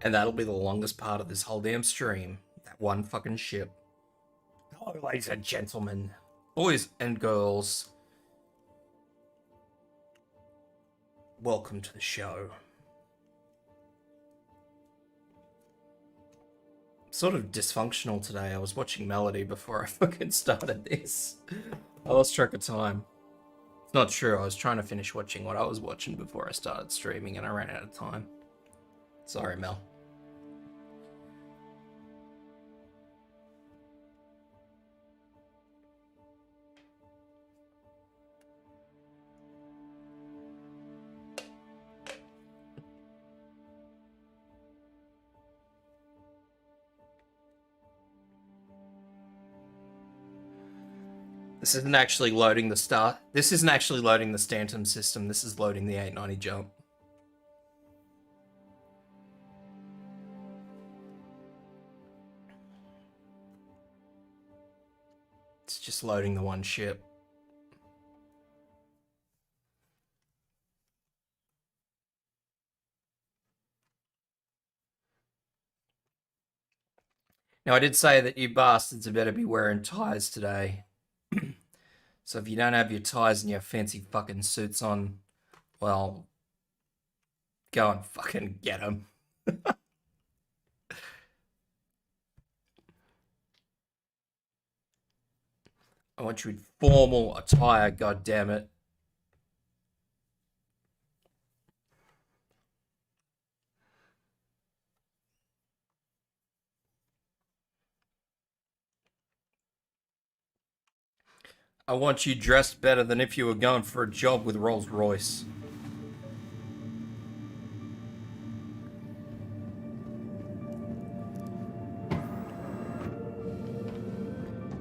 And that'll be the longest part of this whole damn stream. That one fucking ship. Hello, ladies and gentlemen, boys and girls. Welcome to the show. Sort of dysfunctional today. I was watching Melody before I fucking started this. I lost track of time. It's not true. I was trying to finish watching what I was watching before I started streaming and I ran out of time. Sorry, Mel. This isn't actually loading the star. This isn't actually loading the Stanton system. This is loading the 890 jump. It's just loading the one ship. Now, I did say that you bastards had better be wearing ties today. So if you don't have your ties and your fancy fucking suits on, well, go and fucking get them. I want you in formal attire, goddammit. I want you dressed better than if you were going for a job with Rolls-Royce.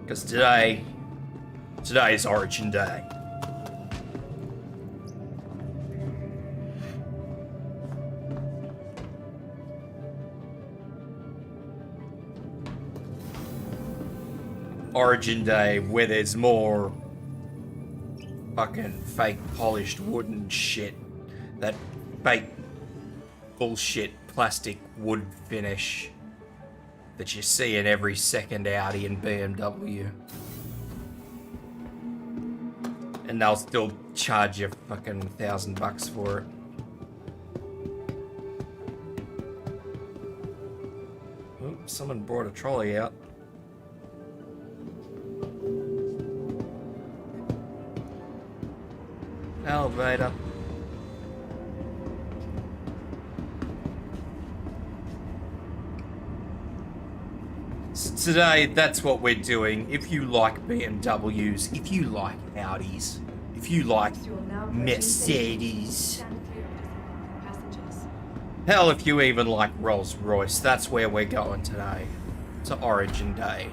Because today is Origin Day. Origin Day, where there's more fucking fake polished wooden shit. That fake bullshit plastic wood finish that you see in every second Audi and BMW. And they'll still charge you fucking $1,000 for it. Oh, someone brought a trolley out. Elevator. So today, that's what we're doing. If you like BMWs, if you like Audis, if you like Mercedes, hell, if you even like Rolls-Royce, that's where we're going today. To Origin Day.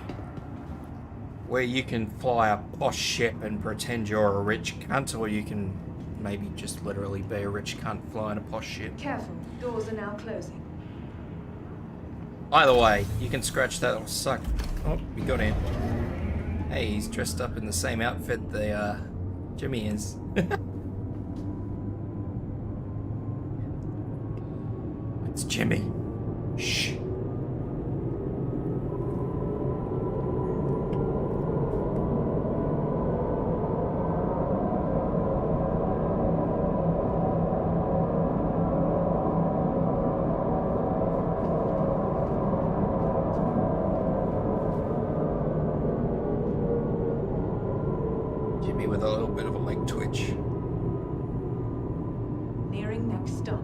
Where you can fly a posh ship and pretend you're a rich cunt, or you can maybe just literally be a rich cunt flying a posh ship. Careful, doors are now closing. Either way, you can scratch that or suck. Oh, we got him. Hey, he's dressed up in the same outfit the Jimmy is. It's Jimmy. Shh. With a little bit of a leg twitch. Nearing next stop.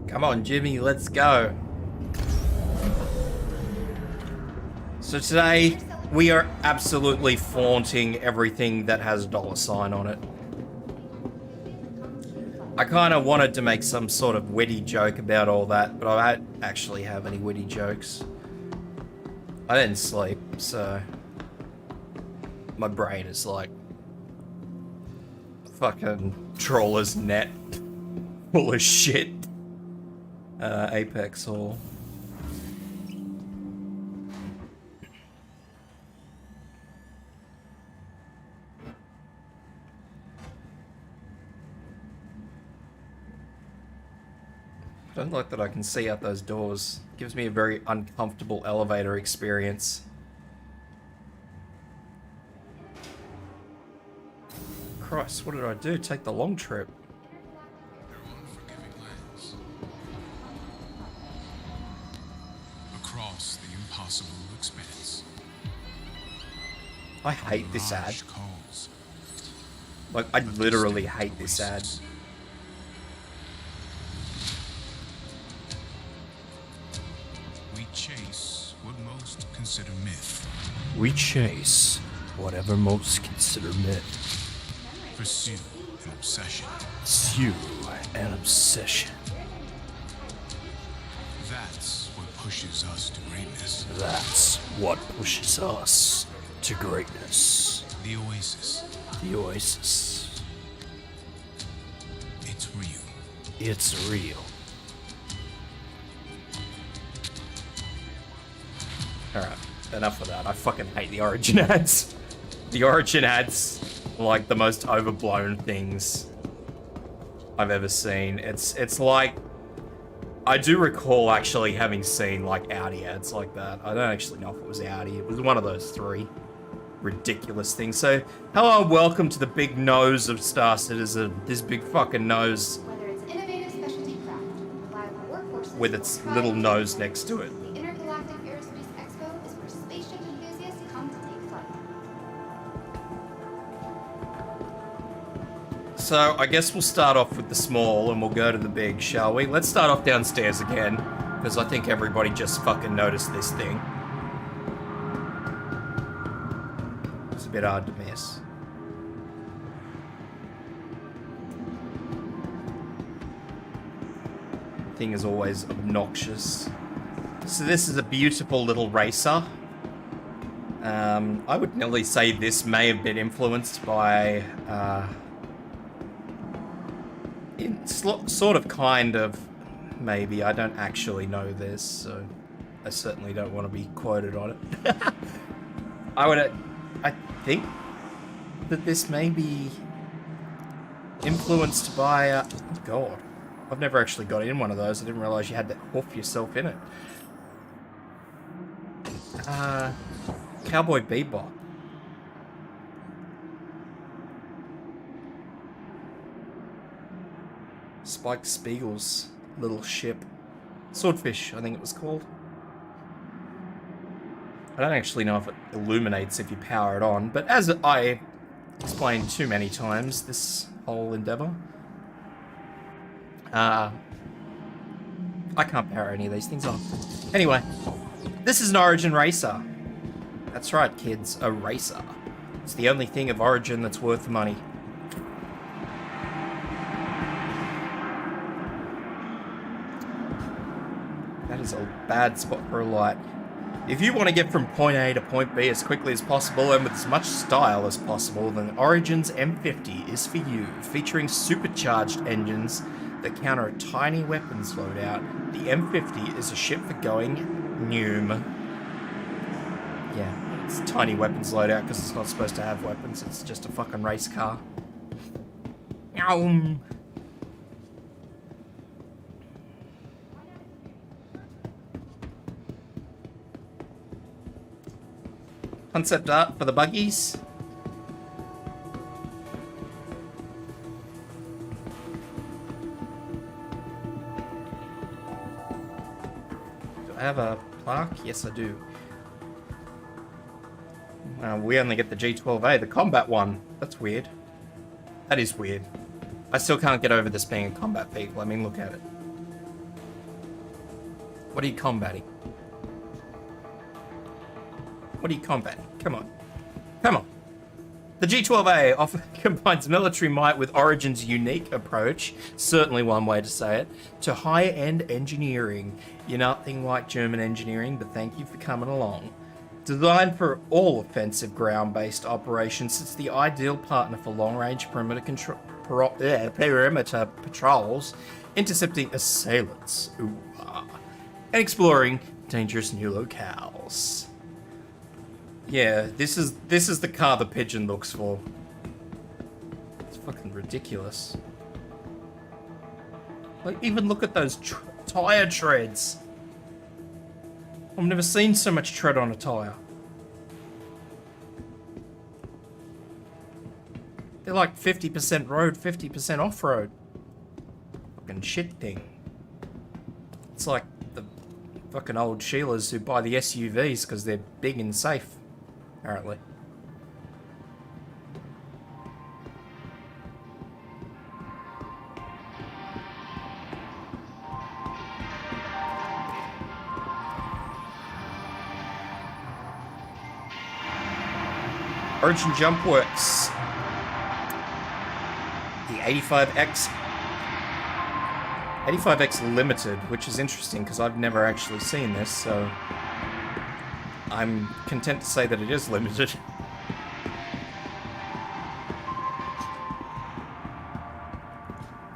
Come on, Jimmy, let's go. So today, we are absolutely flaunting everything that has a $sign on it. I kind of wanted to make some sort of witty joke about all that, but I don't actually have any witty jokes. I didn't sleep, so my brain is like fucking trawler's net full of shit. Apex Hall. I don't like that I can see out those doors. Gives me a very uncomfortable elevator experience. Christ, what did I do? Take the long trip. Their unforgiving lands. Across the impossible expanse. I hate this ad. Mirage calls. Like, I literally hate this ad. We chase what most consider myth. We chase whatever most consider myth. Pursue an obsession. Pursue an obsession. That's what pushes us to greatness. That's what pushes us to greatness. The oasis. The Oasis. It's real. It's real. Alright, enough of that. I fucking hate the Origin ads. The Origin ads are like the most overblown things I've ever seen. It's like, I do recall actually having seen like Audi ads like that. I don't actually know if it was Audi. It was one of those three ridiculous things. So, hello and welcome to the big nose of Star Citizen. This big fucking nose Whether it's innovative specialty craft, reliable workforces, with its or little tried and nose true, next to it. the Intergalactic Aerospace Expo is where spaceship enthusiasts come to take flight. So, I guess we'll start off with the small and we'll go to the big, shall we? Let's start off downstairs again, because I think everybody just fucking noticed this thing. It's a bit hard to miss. Thing is always obnoxious. So this is a beautiful little racer. I would nearly say this may have been influenced by, sort of, kind of, maybe. I don't actually know this, so I certainly don't want to be quoted on it. I think that this may be influenced by, oh god. I've never actually got in one of those. I didn't realize you had to hoof yourself in it. Cowboy Bebop. Spike Spiegel's little ship. Swordfish, I think it was called. I don't actually know if it illuminates if you power it on, but as I explained too many times, this whole endeavor, I can't power any of these things on. Anyway, this is an Origin racer. That's right, kids, a racer. It's the only thing of Origin that's worth the money. That is a bad spot for a light. If you want to get from point A to point B as quickly as possible and with as much style as possible, then Origin's M50 is for you, featuring supercharged engines that counter a tiny weapons loadout. The M50 is a ship for going noom. Yeah, it's a tiny weapons loadout because it's not supposed to have weapons, it's just a fucking race car. Noom. Concept art for the buggies. Do I have a plaque? Yes, I do. We only get the G12A, the combat one. That's weird. That is weird. I still can't get over this being a combat vehicle. I mean, look at it. What are you combating? What are you combating? Come on. Come on. The G12A often combines military might with Origin's unique approach, certainly one way to say it, to high-end engineering. You're nothing like German engineering, but thank you for coming along. Designed for all offensive ground-based operations, it's the ideal partner for long-range perimeter patrols, intercepting assailants, and exploring dangerous new locales. Yeah, this is the car the pigeon looks for. It's fucking ridiculous. Like, even look at those tire treads. I've never seen so much tread on a tire. They're like 50% road, 50% off-road. Fucking shit thing. It's like the fucking old Sheilas who buy the SUVs because they're big and safe, apparently. Origin Jump Works. The 85X Limited, which is interesting because I've never actually seen this, so I'm content to say that it is limited.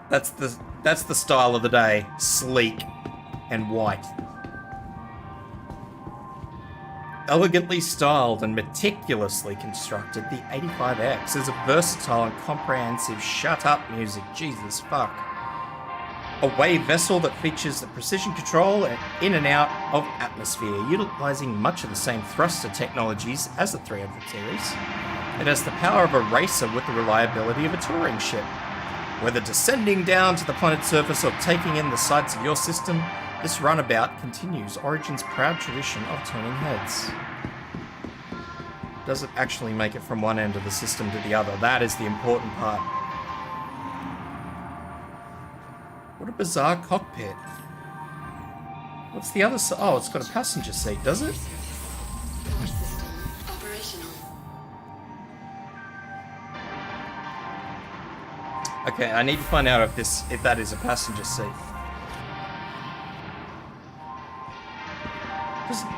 That's the style of the day, sleek and white. Elegantly styled and meticulously constructed, the 85X is a versatile and comprehensive shut-up music, Jesus fuck. A wave vessel that features the precision control and in and out of atmosphere, utilizing much of the same thruster technologies as the 300 series. It has the power of a racer with the reliability of a touring ship. Whether descending down to the planet's surface or taking in the sights of your system, this runabout continues Origin's proud tradition of turning heads. Does it actually make it from one end of the system to the other? That is the important part. What a bizarre cockpit. What's the other side? Oh, it's got a passenger seat, does it? Force system operational. Okay, I need to find out if that is a passenger seat.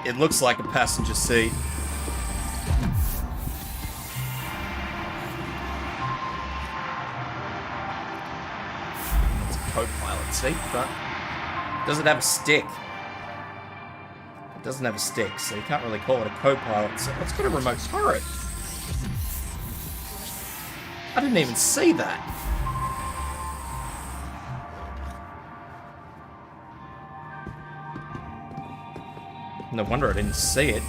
It looks like a passenger seat. It's a co-pilot seat, but does it have a stick? It doesn't have a stick, so you can't really call it a co-pilot seat. It's got a remote turret. I didn't even see that. No wonder I didn't see it.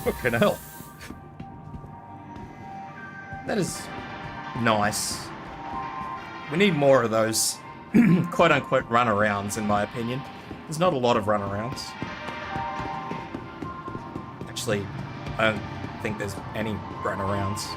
Fucking hell. That is nice. We need more of those quote-unquote runarounds, in my opinion. There's not a lot of runarounds. Actually, I don't think there's any runarounds.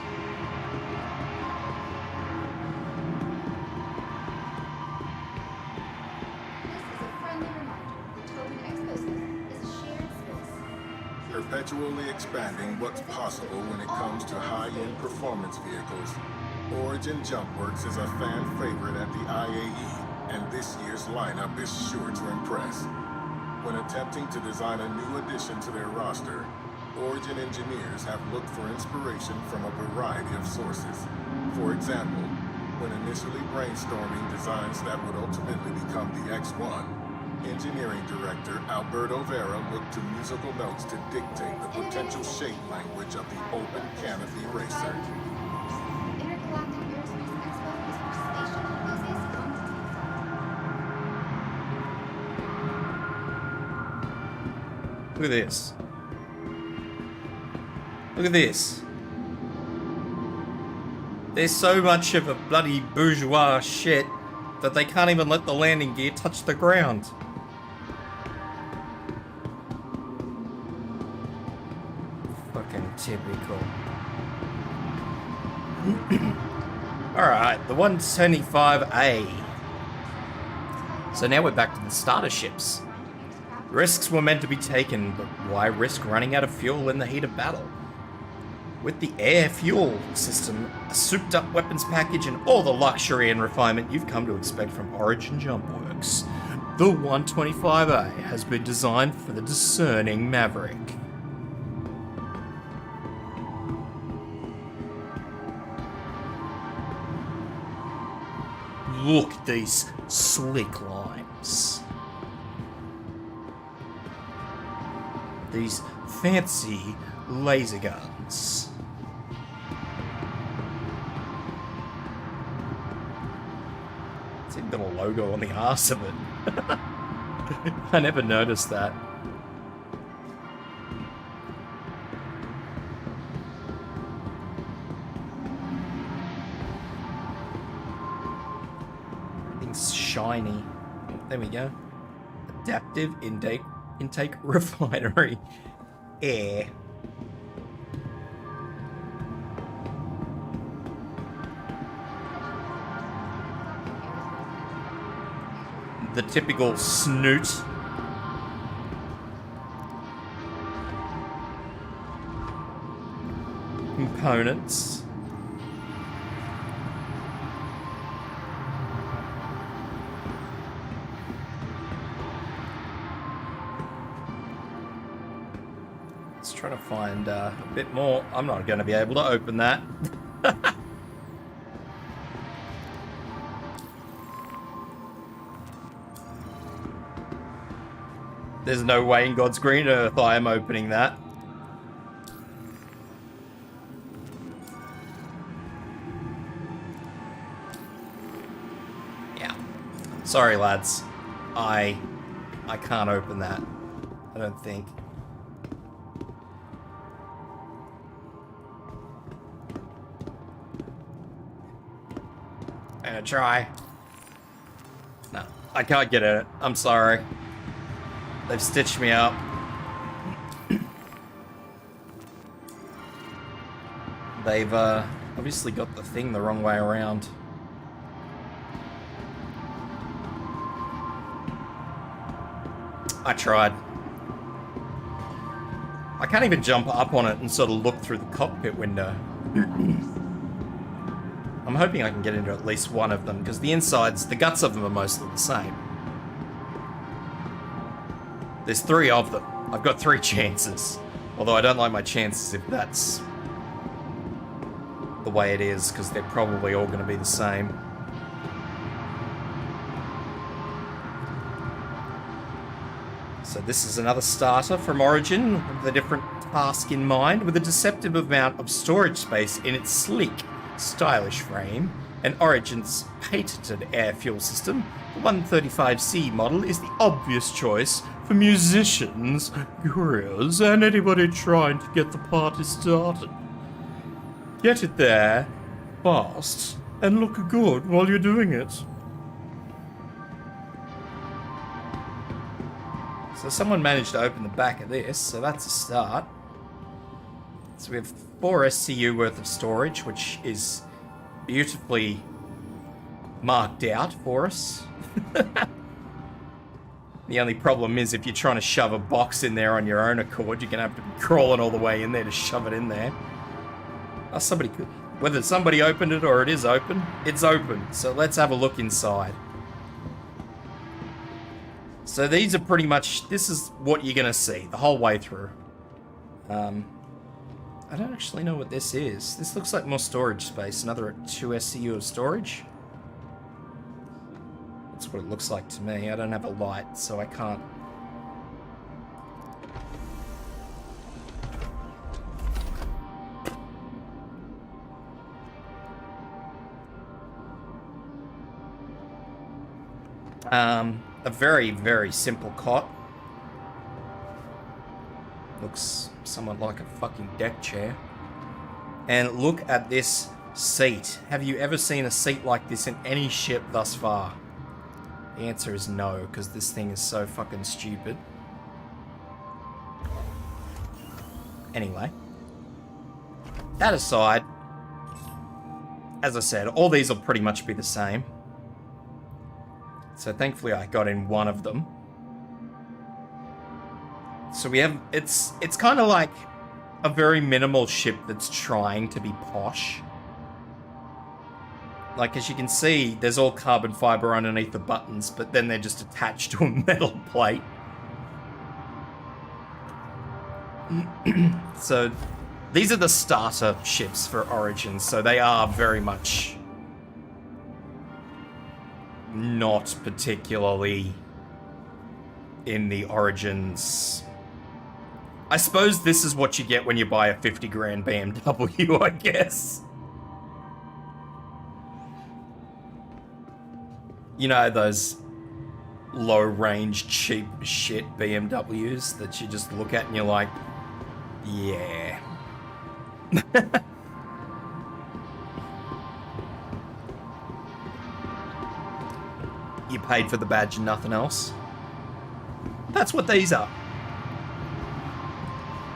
Perpetually expanding what's possible when it comes to high-end performance vehicles. Origin Jump Works is a fan favorite at the IAE, and this year's lineup is sure to impress. When attempting to design a new addition to their roster, Origin engineers have looked for inspiration from a variety of sources. For example, when initially brainstorming designs that would ultimately become the X1, Engineering Director Alberto Vera looked to musical notes to dictate the potential shape language of the open canopy racer. Intergalactic Aerospace Expo is for spatial enthusiasts come to take part. Look at this. Look at this. There's so much of a bloody bourgeois shit that they can't even let the landing gear touch the ground. Fucking typical. Alright, the 125A. So now we're back to the starter ships. Risks were meant to be taken, but why risk running out of fuel in the heat of battle? With the air fuel system, a souped up weapons package, and all the luxury and refinement you've come to expect from Origin Jump Works, the 125A has been designed for the discerning maverick. Look at these slick lines. These fancy laser guns. It's even got a logo on the arse of it. I never noticed that. Everything's shiny. There we go. Adaptive intake refinery. Air. The typical snoot. Components. Let's try to find a bit more. I'm not going to be able to open that. There's no way in God's green earth I am opening that. Yeah. Sorry, lads. I can't open that. I don't think. I'm gonna try. No, I can't get it. I'm sorry. They've stitched me up. They've obviously got the thing the wrong way around. I tried. I can't even jump up on it and sort of look through the cockpit window. I'm hoping I can get into at least one of them, because the insides, the guts of them are mostly the same. There's 3 of them. I've got 3 chances. Although I don't like my chances if that's the way it is, because they're probably all going to be the same. So this is another starter from Origin with a different task in mind, with a deceptive amount of storage space in its sleek, stylish frame, and Origin's patented air fuel system. The 135C model is the obvious choice for musicians, couriers, and anybody trying to get the party started. Get it there, fast, and look good while you're doing it. So someone managed to open the back of this, so that's a start. So we have 4 SCU worth of storage, which is beautifully marked out for us. The only problem is if you're trying to shove a box in there on your own accord, you're going to have to be crawling all the way in there to shove it in there. Oh, somebody could. Whether somebody opened it or it is open, it's open. So let's have a look inside. So these are pretty much, this is what you're going to see the whole way through. I don't actually know what this is. This looks like more storage space. Another 2 SCU of storage. That's what it looks like to me. I don't have a light, so I can't. A very, very simple cot. Looks somewhat like a fucking deck chair. And look at this seat. Have you ever seen a seat like this in any ship thus far? The answer is no, because this thing is so fucking stupid. Anyway. That aside, as I said, all these will pretty much be the same. So thankfully I got in one of them. So we have, it's kind of like a very minimal ship that's trying to be posh. Like, as you can see, there's all carbon fiber underneath the buttons, but then they're just attached to a metal plate. So these are the starter ships for Origin, so they are very much not particularly in the Origins. I suppose this is what you get when you buy a 50 grand BMW, I guess. You know, those low-range, cheap shit BMWs that you just look at and you're like, yeah. You paid for the badge and nothing else. That's what these are.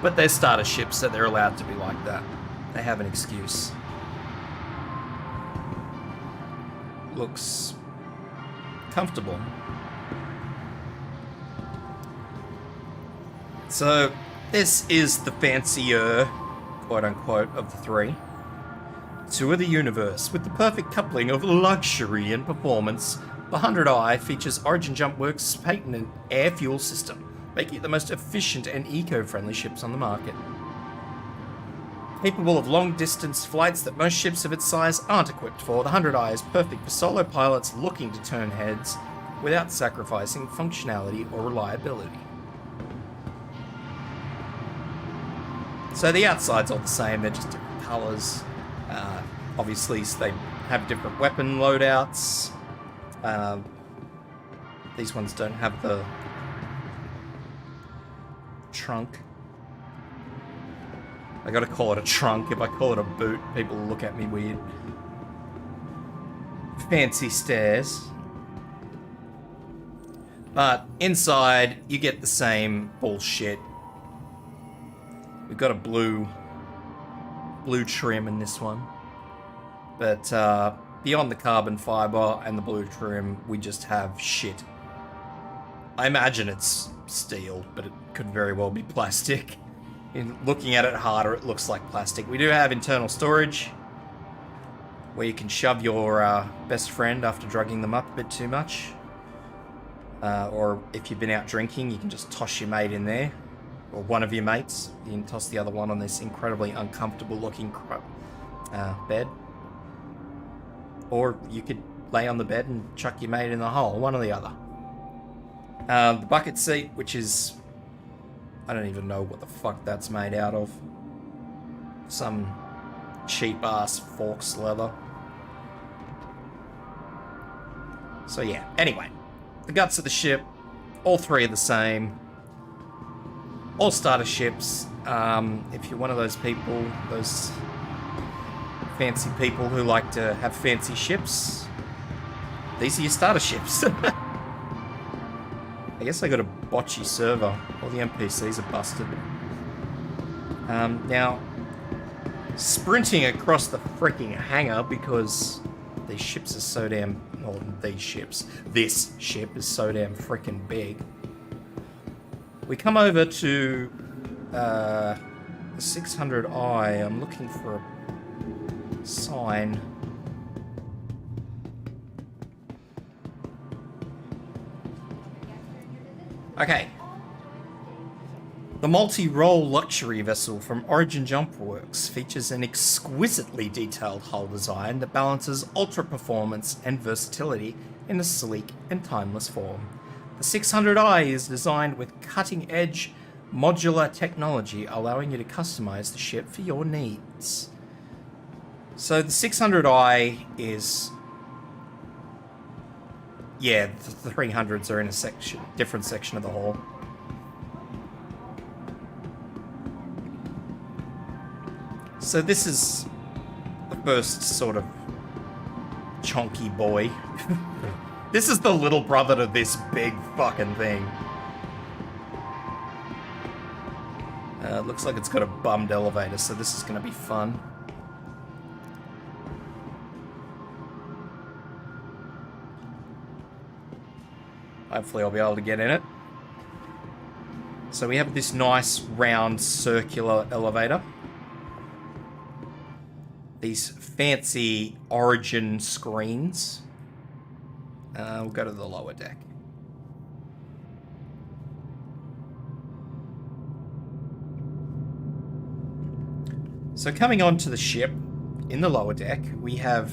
But they're starter ships, so they're allowed to be like that. They have an excuse. Looks comfortable. So, this is the fancier, quote-unquote, of the three. Tour the universe with the perfect coupling of luxury and performance. The 100i features Origin Jumpworks' patented air fuel system, making it the most efficient and eco-friendly ships on the market. Capable of long-distance flights that most ships of its size aren't equipped for, the 100i is perfect for solo pilots looking to turn heads without sacrificing functionality or reliability. So the outside's all the same, they're just different colours. Obviously, they have different weapon loadouts. These ones don't have the trunk. I gotta call it a trunk. If I call it a boot, people look at me weird. Fancy stairs. But inside, you get the same bullshit. We've got a blue trim in this one. But beyond the carbon fiber and the blue trim, we just have shit. I imagine it's steel, but it could very well be plastic. In looking at it harder, it looks like plastic. We do have internal storage, where you can shove your best friend after drugging them up a bit too much. Or if you've been out drinking, you can just toss your mate in there. Or one of your mates. You can toss the other one on this incredibly uncomfortable looking bed. Or you could lay on the bed and chuck your mate in the hole, one or the other. The bucket seat, which is... I don't even know what the fuck that's made out of. Some cheap-ass Forks leather. So yeah, anyway. The guts of the ship, all three are the same. All starter ships. If you're one of those people, those fancy people who like to have fancy ships, these are your starter ships. I guess I got a botchy server. All the NPCs are busted. Now, sprinting across the freaking hangar because these ships are so damn... Well, these ships. This ship is so damn freaking big. We come over to the 600i. I'm looking for a sign. Okay. The multi-role luxury vessel from Origin Jumpworks features an exquisitely detailed hull design that balances ultra performance and versatility in a sleek and timeless form. The 600i is designed with cutting-edge modular technology, allowing you to customize the ship for your needs. So the 600i is... Yeah, the 300s are in a different section of the hull. So this is the first sort of chonky boy. This is the little brother to this big fucking thing. Looks like it's got a bummed elevator, so this is going to be fun. Hopefully I'll be able to get in it. So we have this nice round circular elevator. These fancy Origin screens. We'll go to the lower deck. So coming onto the ship, in the lower deck, we have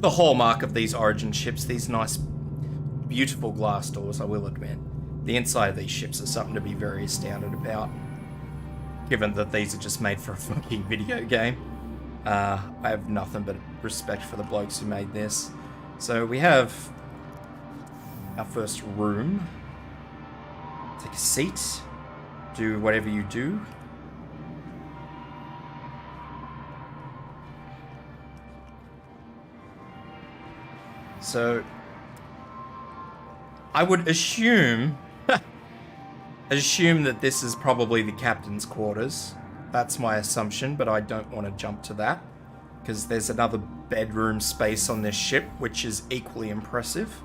the hallmark of these Origin ships, these nice, beautiful glass doors, I will admit. The inside of these ships is something to be very astounded about, given that these are just made for a fucking video game. I have nothing but respect for the blokes who made this. So we have our first room. Take a seat. Do whatever you do. So, I would assume that this is probably the captain's quarters. That's my assumption, but I don't want to jump to that because there's another bedroom space on this ship, which is equally impressive.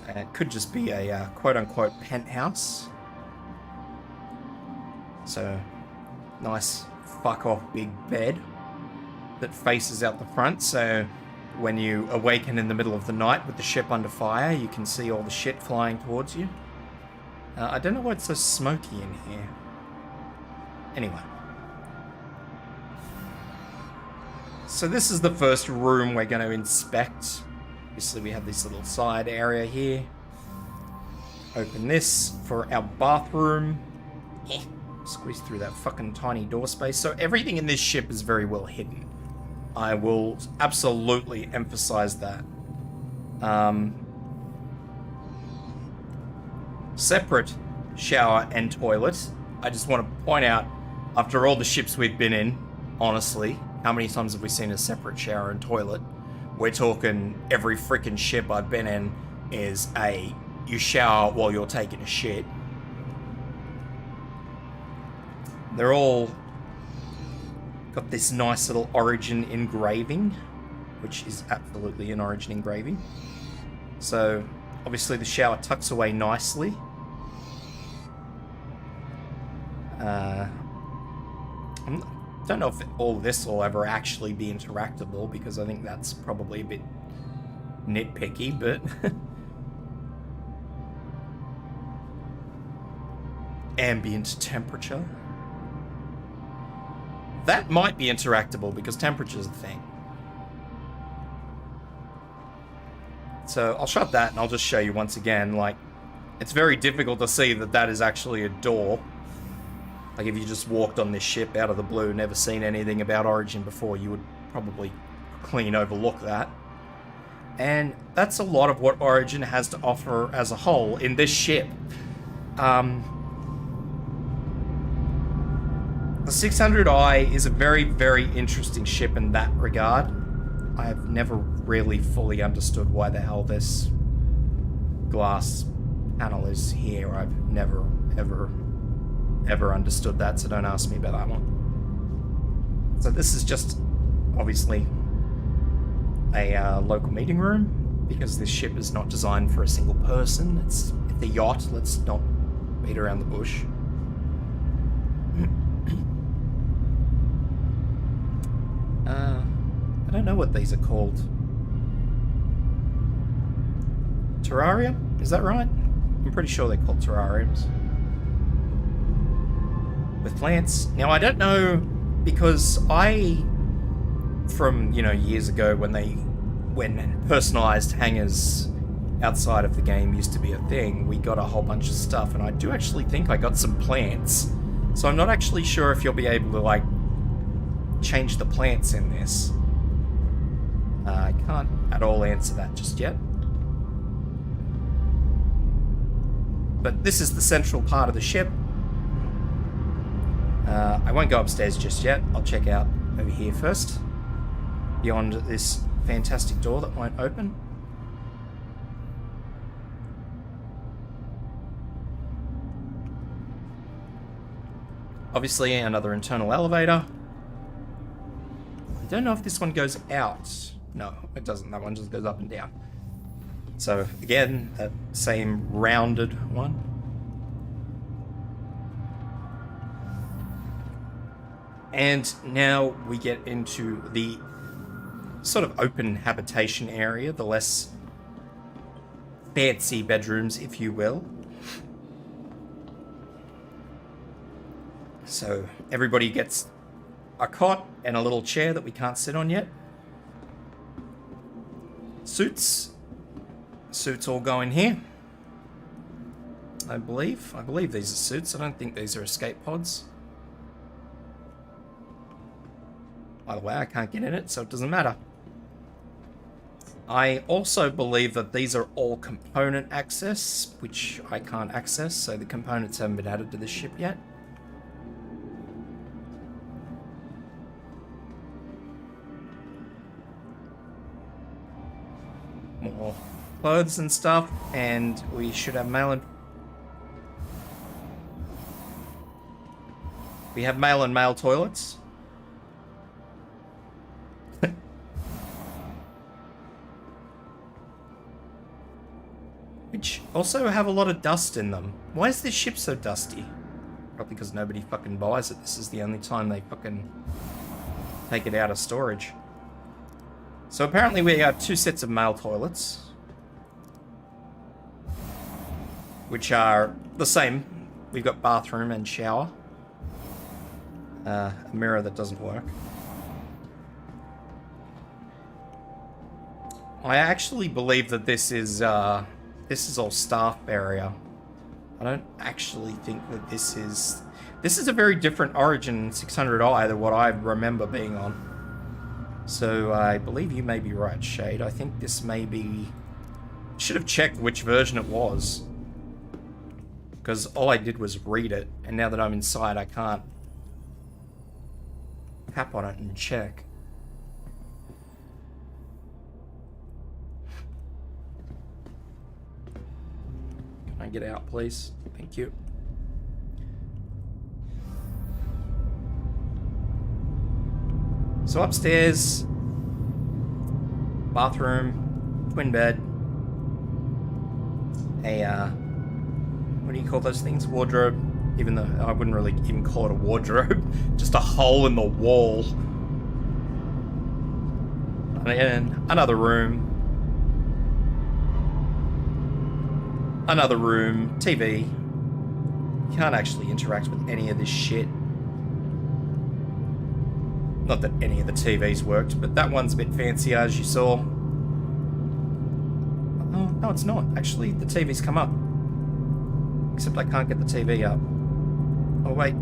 And it could just be a quote-unquote penthouse. So, nice fuck-off big bed that faces out the front, so when you awaken in the middle of the night with the ship under fire, you can see all the shit flying towards you. I don't know why it's so smoky in here. Anyway. So this is the first room we're going to inspect. Obviously we have this little side area here. Open this for our bathroom. Squeeze through that fucking tiny door space. So everything in this ship is very well hidden. I will absolutely emphasize that. Separate shower and toilet. I just want to point out, after all the ships we've been in, honestly, how many times have we seen a separate shower and toilet? We're talking every freaking ship I've been in is you shower while you're taking a shit. They're all got this nice little origin engraving, which is absolutely an origin engraving. So, obviously the shower tucks away nicely. I don't know if all this will ever actually be interactable, because I think that's probably a bit nitpicky, but... Ambient temperature. That might be interactable, because temperature's a thing. So I'll shut that and I'll just show you once again, like, it's very difficult to see that that is actually a door. Like, if you just walked on this ship out of the blue, never seen anything about Origin before, you would probably clean overlook that. And that's a lot of what Origin has to offer as a whole in this ship. The 600i is a very, very interesting ship in that regard. I have never really fully understood why the hell this glass panel is here. I've never, ever understood that, so don't ask me about that one. So this is just, obviously, a local meeting room, because this ship is not designed for a single person. It's a yacht, let's not beat around the bush. I don't know what these are called. Terraria? Is that right? I'm pretty sure they're called terrariums. With plants. Now, I don't know, because from, years ago when personalized hangars outside of the game used to be a thing, we got a whole bunch of stuff, and I do actually think I got some plants. So I'm not actually sure if you'll be able to, like, change the plants in this. I can't at all answer that just yet. But this is the central part of the ship. I won't go upstairs just yet. I'll check out over here first. Beyond this fantastic door that won't open. Obviously, another internal elevator. I don't know if this one goes out. No, it doesn't. That one just goes up and down. So, again, that same rounded one. And now we get into the sort of open habitation area, the less fancy bedrooms, if you will. So everybody gets a cot and a little chair that we can't sit on yet. Suits all go in here. I believe these are suits. I don't think these are escape pods. By the way, I can't get in it, so it doesn't matter. I also believe that these are all component access, which I can't access, so the components haven't been added to the ship yet. More clothes and stuff, and we should have mail and... We have male and male toilets. Which also have a lot of dust in them. Why is this ship so dusty? Probably because nobody fucking buys it. This is the only time they fucking take it out of storage. So apparently we have 2 sets of male toilets, which are the same. We've got bathroom and shower. A mirror that doesn't work. I actually believe that this is all staff area. I don't actually think that this is... This is a very different Origin 600i than what I remember being on. So I believe you may be right, Shade. I think this may be... Should have checked which version it was. Because all I did was read it, and now that I'm inside, I can't tap on it and check. Can I get out, please? Thank you. So upstairs, bathroom, twin bed, what do you call those things? Wardrobe. Even though I wouldn't really even call it a wardrobe. Just a hole in the wall. And another room. Another room. TV. You can't actually interact with any of this shit. Not that any of the TVs worked, but that one's a bit fancier, as you saw. Oh, no, it's not. Actually, the TV's come up. Except I can't get the TV up. Oh, wait.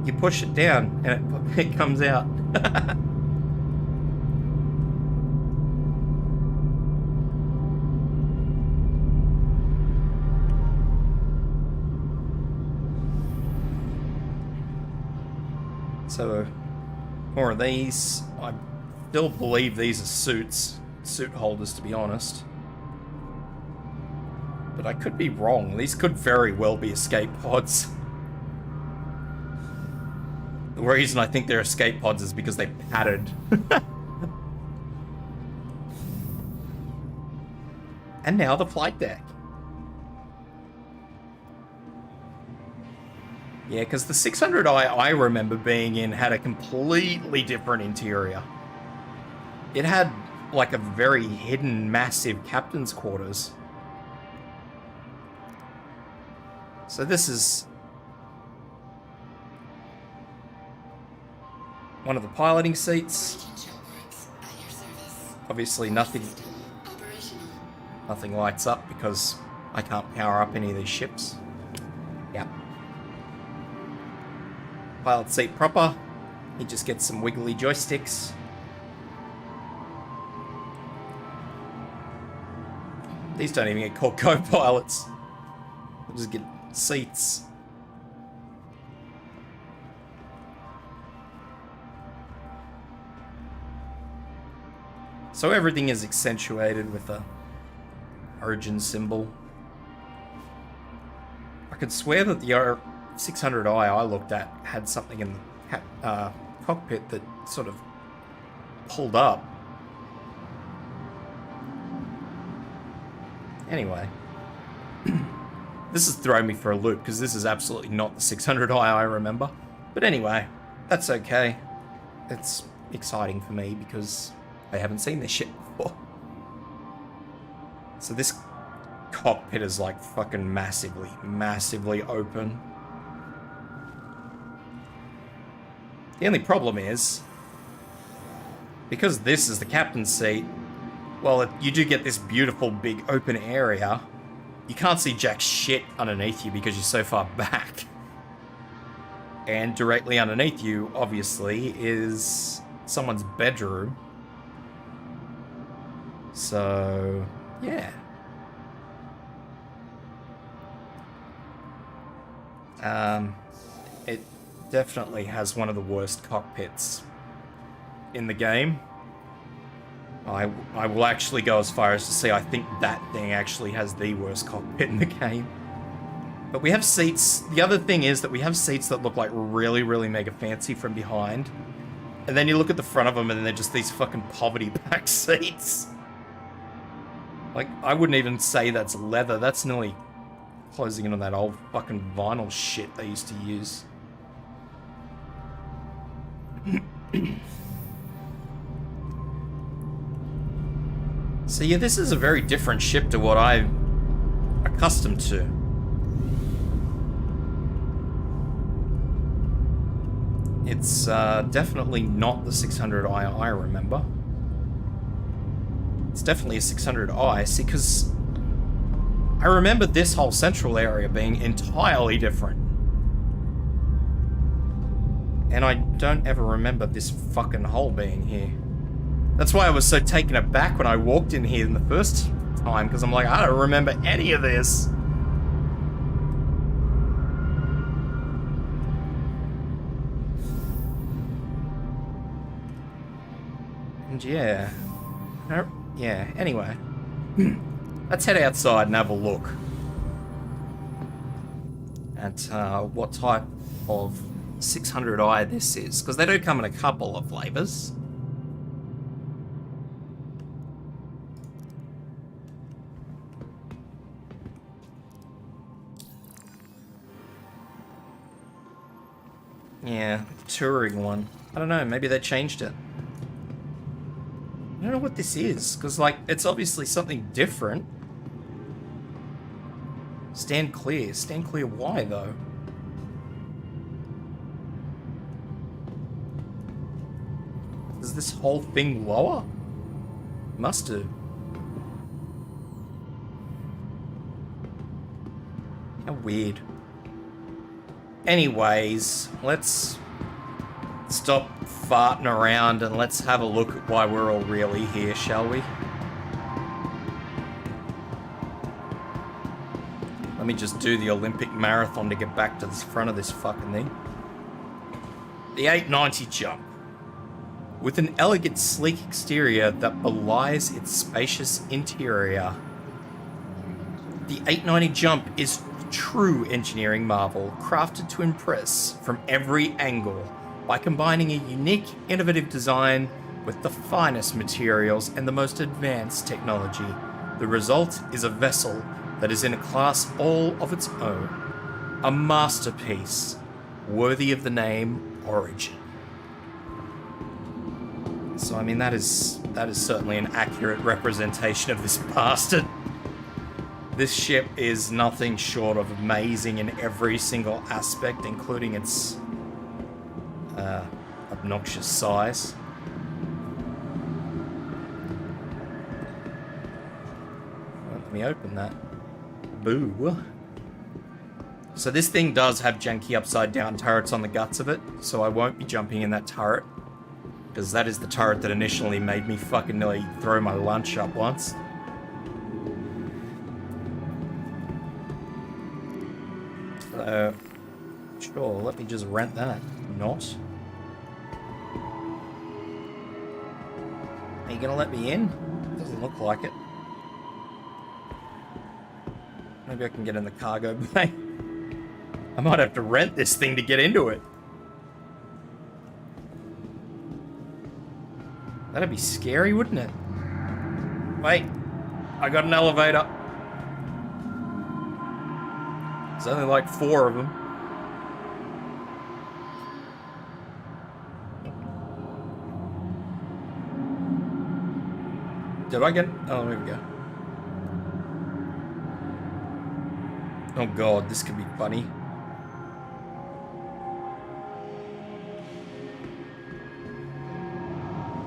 You push it down, and it comes out. So, more of these. I still believe these are suit holders, to be honest. But I could be wrong. These could very well be escape pods. The reason I think they're escape pods is because they padded. And now the flight deck. Yeah, because the 600i I remember being in had a completely different interior. It had like a very hidden, massive captain's quarters. So this is one of the piloting seats. Obviously nothing lights up because I can't power up any of these ships. Yep. Pilot seat proper. He just gets some wiggly joysticks. These don't even get called co-pilots. They'll just get seats. So everything is accentuated with a Origin symbol. I could swear that the 600i I looked at had something in the cockpit that sort of pulled up. Anyway. This has thrown me for a loop because this is absolutely not the 600i I remember. But anyway, that's okay. It's exciting for me because I haven't seen this shit before. So this cockpit is like fucking massively open. The only problem is, because this is the captain's seat, well, you do get this beautiful big open area. You can't see jack shit underneath you because you're so far back. And directly underneath you, obviously, is someone's bedroom. So, yeah. It definitely has one of the worst cockpits in the game. I will actually go as far as to say I think that thing actually has the worst cockpit in the game. But we have seats. The other thing is that we have seats that look like really, really mega fancy from behind. And then you look at the front of them and they're just these fucking poverty pack seats. Like, I wouldn't even say that's leather. That's nearly closing in on that old fucking vinyl shit they used to use. So yeah, this is a very different ship to what I'm accustomed to. It's definitely not the 600i I remember. It's definitely a 600i, see, because I remember this whole central area being entirely different. And I don't ever remember this fucking hole being here. That's why I was so taken aback when I walked in here in the first time, because I'm like, I don't remember any of this. And yeah. Yeah, anyway. Let's head outside and have a look at what type of 600i this is, because they do come in a couple of flavors. Yeah, touring one. I don't know, maybe they changed it. I don't know what this is, because, like, it's obviously something different. Stand clear. Stand clear why, though? Is this whole thing lower? Must do. How weird. Anyways, let's stop farting around and let's have a look at why we're all really here, shall we? Let me just do the Olympic marathon to get back to the front of this fucking thing. The 890 jump. With an elegant, sleek exterior that belies its spacious interior. The 890 jump is true engineering marvel, crafted to impress from every angle by combining a unique, innovative design with the finest materials and the most advanced technology. The result is a vessel that is in a class all of its own. A masterpiece worthy of the name Origin. So, I mean, that is certainly an accurate representation of this bastard. This ship is nothing short of amazing in every single aspect, including its obnoxious size. Let me open that. Boo. So this thing does have janky upside down turrets on the guts of it, so I won't be jumping in that turret, because that is the turret that initially made me fucking nearly throw my lunch up once. So, sure, let me just rent that. Not. Are you gonna let me in? Doesn't look like it. Maybe I can get in the cargo bay. I might have to rent this thing to get into it. That'd be scary, wouldn't it? Wait, I got an elevator. There's only like 4 of them. Did I get... Oh, there we go. Oh god, this could be funny.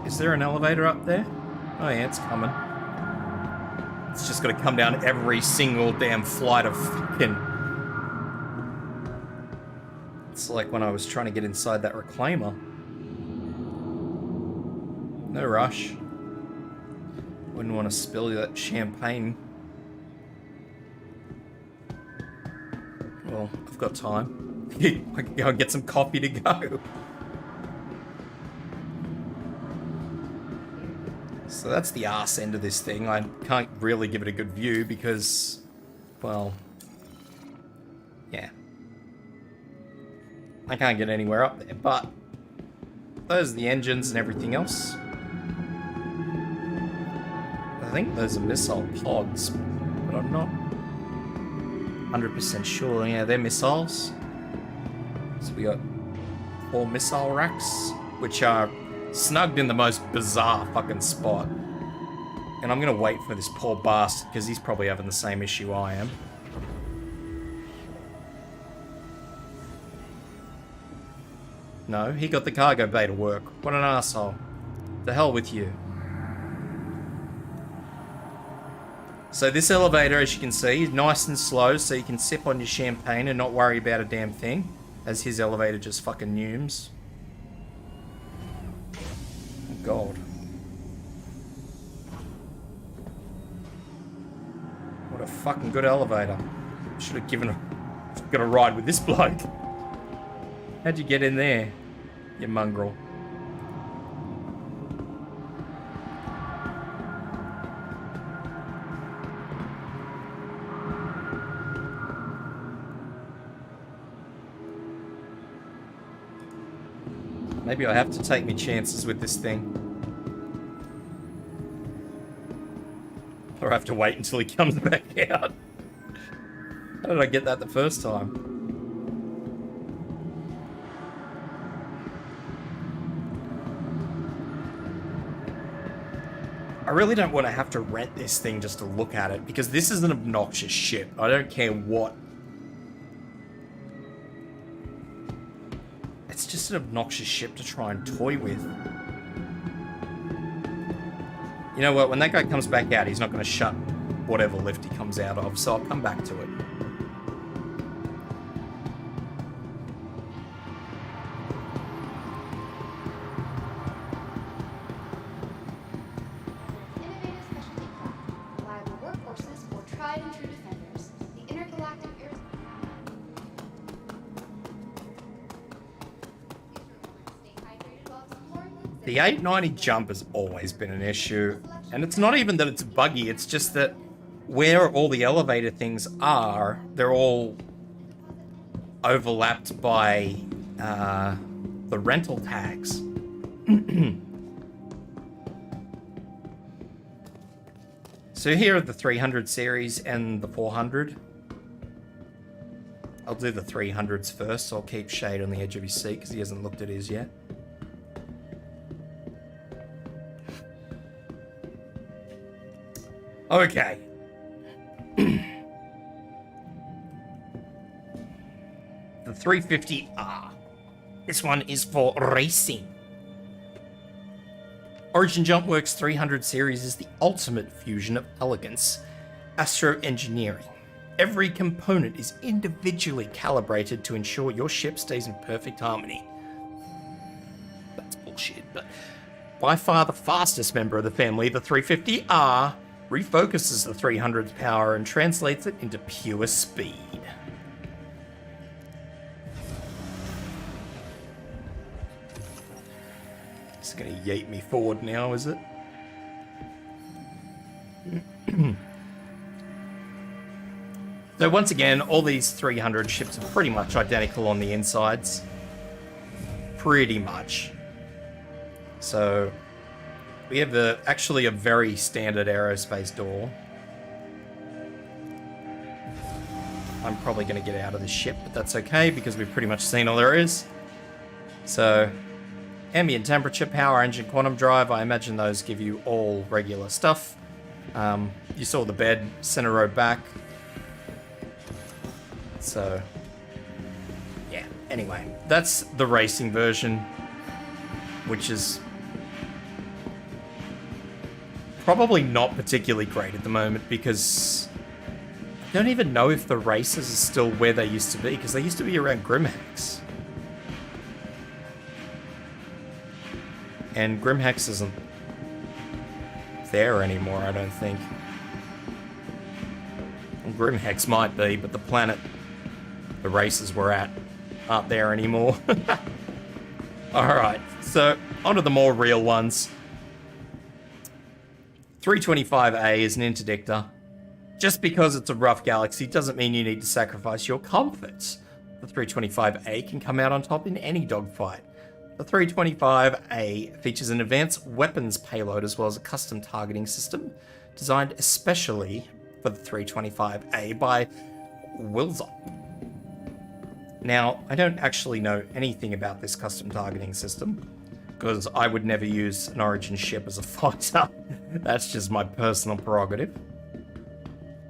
Is there an elevator up there? Oh yeah, it's coming. It's just gonna come down every single damn flight of fucking... It's like when I was trying to get inside that reclaimer. No rush. Wouldn't want to spill that champagne. Well, I've got time. I can go and get some coffee to go. So that's the arse end of this thing. I can't really give it a good view because, well, yeah. I can't get anywhere up there, but those are the engines and everything else. I think those are missile pods, but I'm not 100% sure. Yeah, they're missiles. So we got 4 missile racks, which are snugged in the most bizarre fucking spot. And I'm gonna wait for this poor bastard, because he's probably having the same issue I am. No, he got the cargo bay to work. What an asshole. The hell with you. So this elevator, as you can see, is nice and slow, so you can sip on your champagne and not worry about a damn thing, as his elevator just fucking neumes. Oh God. What a fucking good elevator. Should have got a ride with this bloke. How'd you get in there, you mongrel? Maybe I have to take my chances with this thing. Or I have to wait until he comes back out. How did I get that the first time? I really don't want to have to rent this thing just to look at it, because this is an obnoxious ship. I don't care what. It's just an obnoxious ship to try and toy with. You know what? When that guy comes back out, he's not going to shut whatever lift he comes out of, so I'll come back to it. Innovative specialty craft, reliable workhorses for tried and true defenders. The Intergalactic Stay hydrated while exploring. The 890 jump has always been an issue, and it's not even that it's buggy, it's just that where all the elevator things are, they're all overlapped by the rental tags. So here are the 300 series and the 400. I'll do the 300s first, so I'll keep Shade on the edge of his seat because he hasn't looked at his yet. Okay. The 350R. This one is for racing. Origin Jumpworks 300 series is the ultimate fusion of elegance, astro engineering. Every component is individually calibrated to ensure your ship stays in perfect harmony. That's bullshit, but by far the fastest member of the family, the 350R refocuses the 300's power and translates it into pure speed. It's gonna yeet me forward now, is it? So once again, all these 300 ships are pretty much identical on the insides. Pretty much. So we have actually a very standard aerospace door. I'm probably going to get out of this ship, but that's okay because we've pretty much seen all there is. So, ambient temperature, power, engine, quantum drive, I imagine those give you all regular stuff. You saw the bed, center row back. So, yeah, anyway, that's the racing version, which is probably not particularly great at the moment because I don't even know if the races are still where they used to be, because they used to be around Grimhex. And Grimhex isn't there anymore, I don't think. Grimhex might be, but the planet the races were at aren't there anymore. Alright, so onto the more real ones. 325A is an interdictor. Just because it's a rough galaxy doesn't mean you need to sacrifice your comforts. The 325A can come out on top in any dogfight. The 325A features an advanced weapons payload as well as a custom targeting system designed especially for the 325A by Wilson. Now, I don't actually know anything about this custom targeting system, because I would never use an Origin ship as a fighter. That's just my personal prerogative.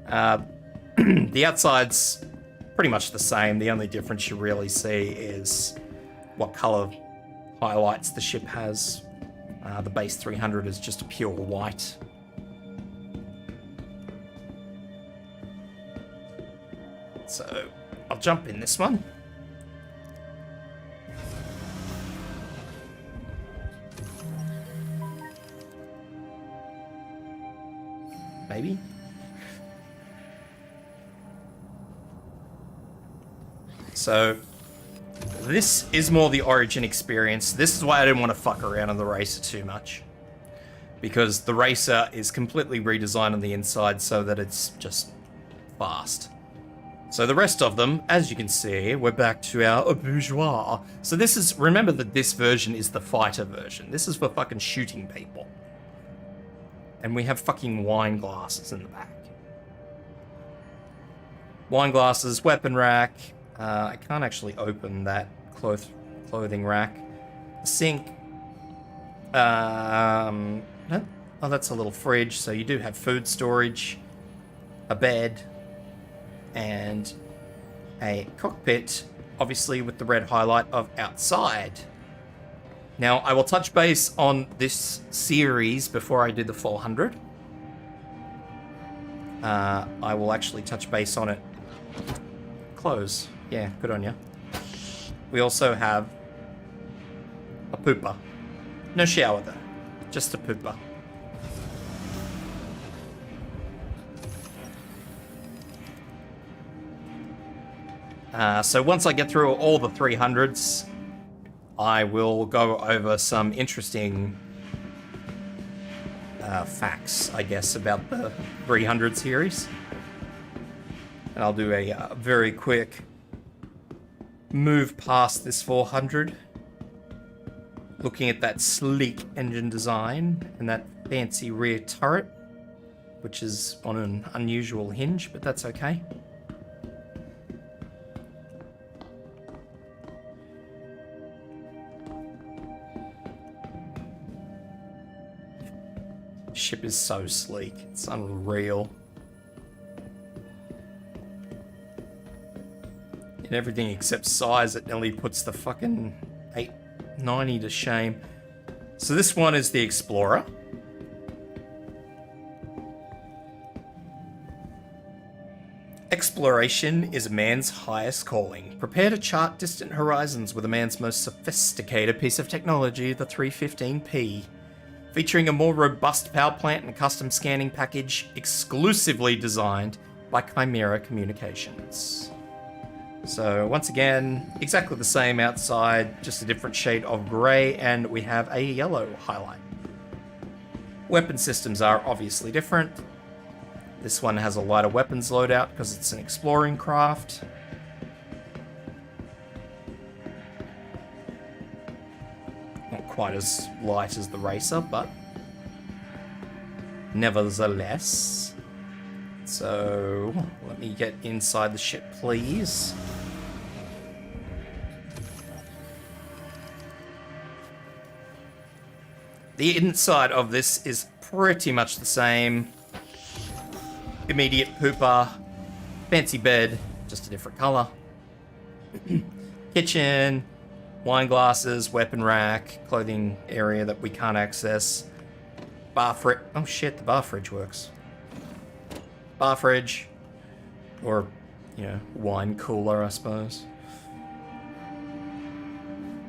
The outside's pretty much the same. The only difference you really see is what color highlights the ship has. The base 300 is just a pure white. So, I'll jump in this one. Maybe? So, this is more the Origin experience. This is why I didn't want to fuck around on the Racer too much. Because the Racer is completely redesigned on the inside so that it's just fast. So the rest of them, as you can see, we're back to our bourgeois. So this is, remember that this version is the fighter version. This is for fucking shooting people. And we have fucking wine glasses in the back. Wine glasses, weapon rack. I can't actually open that clothing rack. Sink. Oh, that's a little fridge. So you do have food storage, a bed, and a cockpit, obviously with the red highlight of outside. Now, I will touch base on this series before I do the 400. I will actually touch base on it. Close. Yeah, good on you. We also have a pooper. No shower though, just a pooper. So once I get through all the 300s, I will go over some interesting facts, I guess, about the 300 series. And I'll do a very quick move past this 400. Looking at that sleek engine design and that fancy rear turret, which is on an unusual hinge, but that's okay. Ship is so sleek, it's unreal. In everything except size, it nearly puts the fucking 890 to shame. So this one is the Explorer. Exploration is a man's highest calling. Prepare to chart distant horizons with a man's most sophisticated piece of technology, the 315P. Featuring a more robust power plant and a custom scanning package exclusively designed by Chimera Communications. So once again, exactly the same outside, just a different shade of grey, and we have a yellow highlight. Weapon systems are obviously different. This one has a lighter weapons loadout because it's an exploring craft. Not quite as light as the Racer, but nevertheless. So let me get inside the ship, please. The inside of this is pretty much the same. Immediate pooper, fancy bed, just a different color. Kitchen, wine glasses, weapon rack, clothing area that we can't access. Bar fridge. Oh shit, the bar fridge works. Bar fridge, or, you know, wine cooler, I suppose.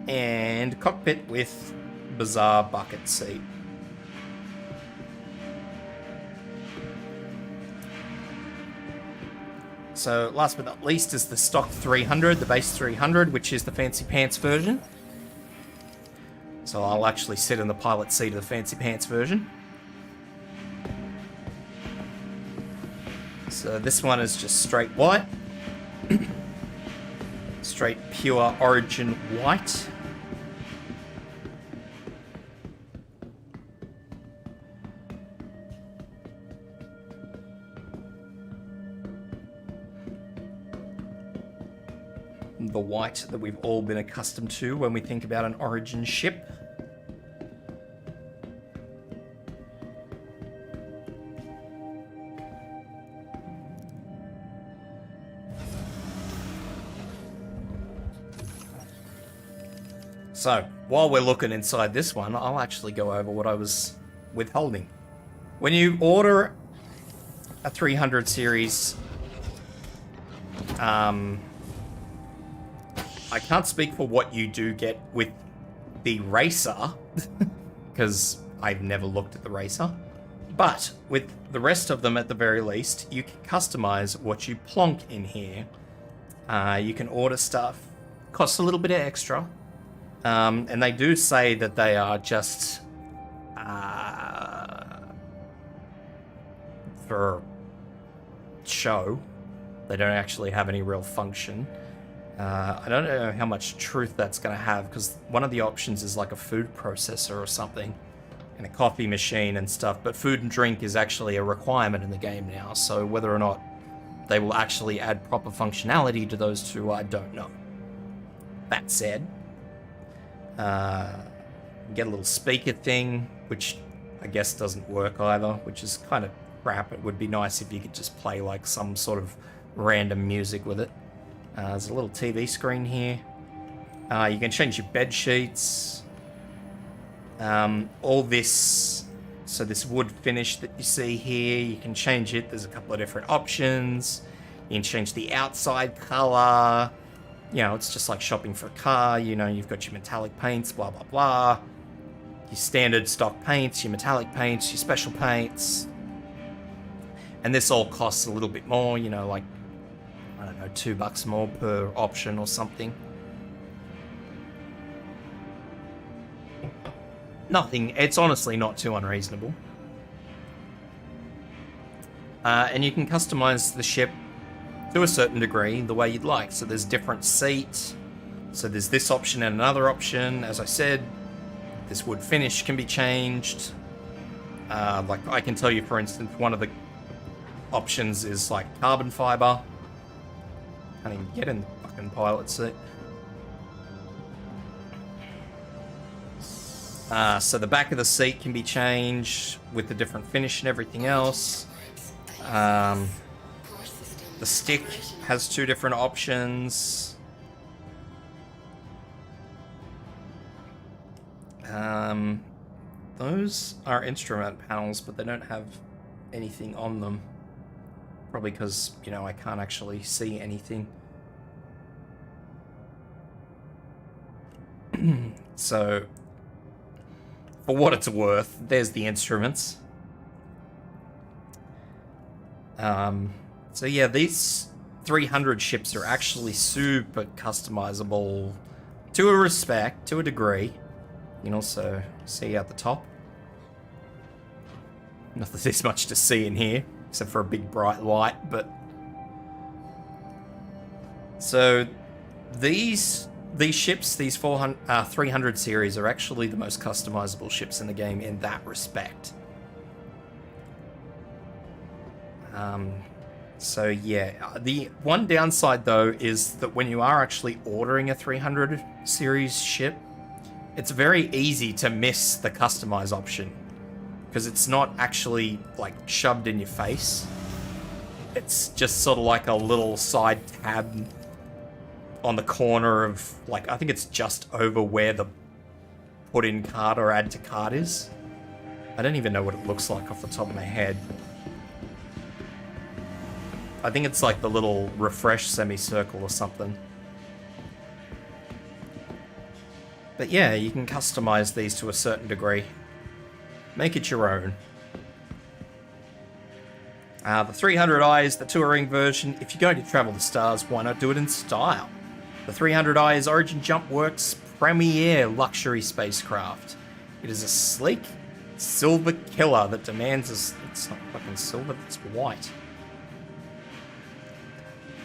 And cockpit with bizarre bucket seat. So last but not least is the stock 300, the base 300, which is the fancy pants version. So I'll actually sit in the pilot seat of the fancy pants version. So this one is just straight white. Straight pure origin white. The white that we've all been accustomed to when we think about an origin ship. So, while we're looking inside this one, I'll actually go over what I was withholding. When you order a 300 series, I can't speak for what you do get with the Racer, because I've never looked at the Racer. But with the rest of them, at the very least, you can customize what you plonk in here. You can order stuff, costs a little bit of extra, and they do say that they are just for show. They don't actually have any real function. I don't know how much truth that's going to have, because one of the options is like a food processor or something, and a coffee machine and stuff, but food and drink is actually a requirement in the game now, so whether or not they will actually add proper functionality to those two, I don't know. That said, get a little speaker thing, which I guess doesn't work either, which is kind of crap. It would be nice if you could just play like some sort of random music with it. There's a little TV screen here. You can change your bed sheets. All this, so this wood finish that you see here, you can change it. There's a couple of different options. You can change the outside color. You know, it's just like shopping for a car. You know, you've got your metallic paints, blah, blah, blah. Your standard stock paints, your metallic paints, your special paints. And this all costs a little bit more, you know, like, I don't know, $2 more per option or something. Nothing, it's honestly not too unreasonable. And you can customize the ship to a certain degree the way you'd like. So there's different seats. So there's this option and another option. As I said, this wood finish can be changed. Like I can tell you, for instance, one of the options is like carbon fiber. Can't even get in the fucking pilot seat. So the back of the seat can be changed with the different finish and everything else. The stick has two different options. Those are instrument panels, but they don't have anything on them. Probably because, you know, I can't actually see anything. So, for what it's worth, there's the instruments. So yeah, these 300 ships are actually super customizable to a respect, to a degree. You can also see out the top. Not that there's much to see in here, except for a big bright light, but... So, these ships, these 300 series, are actually the most customizable ships in the game in that respect. So yeah, the one downside though is that when you are actually ordering a 300 series ship, it's very easy to miss the customize option, because it's not actually like shoved in your face. It's just sort of like a little side tab on the corner of, like, I think it's just over where the put in card or add to card is. I don't even know what it looks like off the top of my head. I think it's like the little refresh semicircle or something. But yeah, you can customize these to a certain degree. Make it your own. The 300i is the touring version. If you're going to travel the stars, why not do it in style? The 300i is Origin Jump Works' premier luxury spacecraft. It is a sleek, silver killer that demands it's not fucking silver, it's white.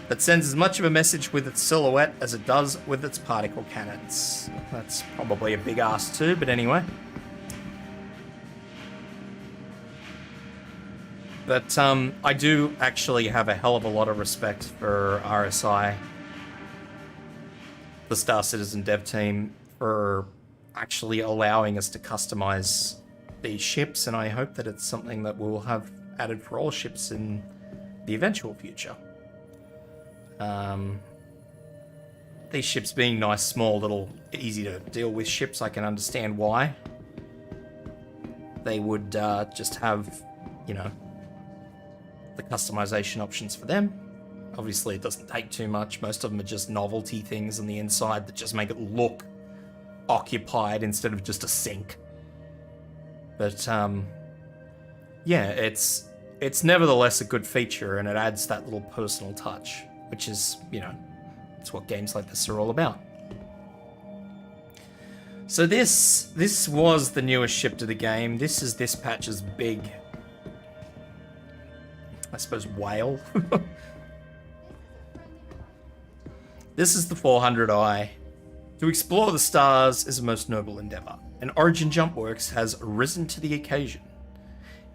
That sends as much of a message with its silhouette as it does with its particle cannons. That's probably a big ask too, but anyway. But I do actually have a hell of a lot of respect for RSI, the Star Citizen dev team, for actually allowing us to customize these ships, and I hope that it's something that we'll have added for all ships in the eventual future. These ships being nice, small, little, easy to deal with ships, I can understand why they would just have, you know, the customization options for them. Obviously, it doesn't take too much. Most of them are just novelty things on the inside that just make it look occupied instead of just a sink. But yeah, it's nevertheless a good feature, and it adds that little personal touch, which is, you know, it's what games like this are all about. So this was the newest ship to the game. This is this patch's big, I suppose, whale. This is the 400i. To explore the stars is a most noble endeavor, and Origin Jump Works has risen to the occasion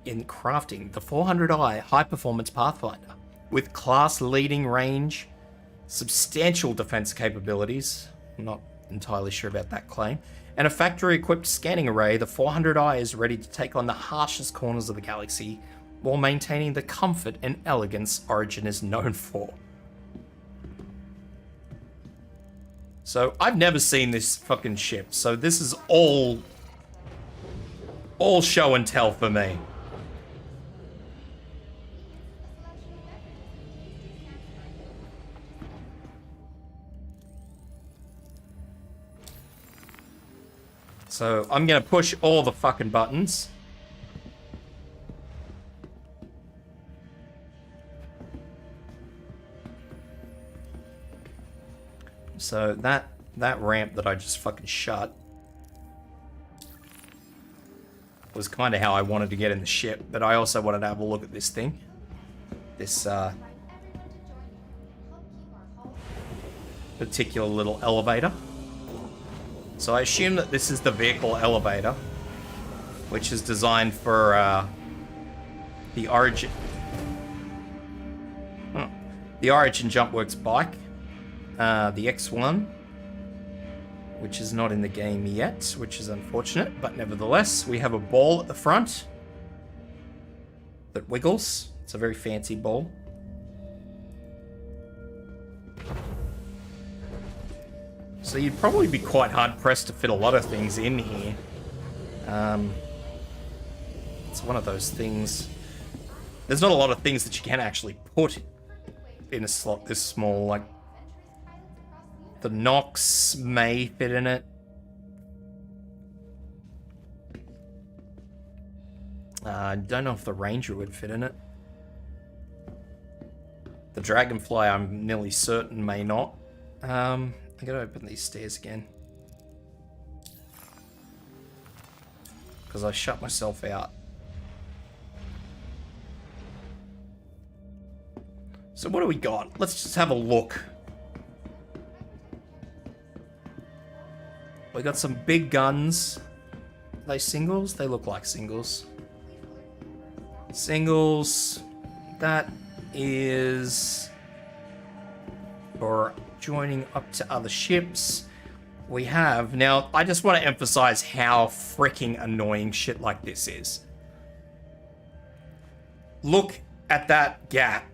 in crafting the 400i high-performance Pathfinder with class-leading range, substantial defense capabilities, I'm not entirely sure about that claim, and a factory-equipped scanning array. The 400i is ready to take on the harshest corners of the galaxy while maintaining the comfort and elegance Origin is known for. So, I've never seen this fucking ship, so this is all show and tell for me. So, I'm gonna push all the fucking buttons. So that ramp that I just fucking shut was kind of how I wanted to get in the ship, but I also wanted to have a look at this thing. This particular little elevator. So I assume that this is the vehicle elevator, which is designed for the Origin Jump Works bike. The X1, which is not in the game yet, which is unfortunate, but nevertheless, we have a ball at the front that wiggles. It's a very fancy ball. So you'd probably be quite hard-pressed to fit a lot of things in here. It's one of those things. There's not a lot of things that you can actually put in a slot this small, like the Nox may fit in it. I don't know if the Ranger would fit in it. The Dragonfly, I'm nearly certain, may not. I gotta open these stairs again, because I shut myself out. So what do we got? Let's just have a look. We got some big guns. Are they singles? They look like singles. Singles. That is for joining up to other ships. We have... Now, I just want to emphasize how freaking annoying shit like this is. Look at that gap.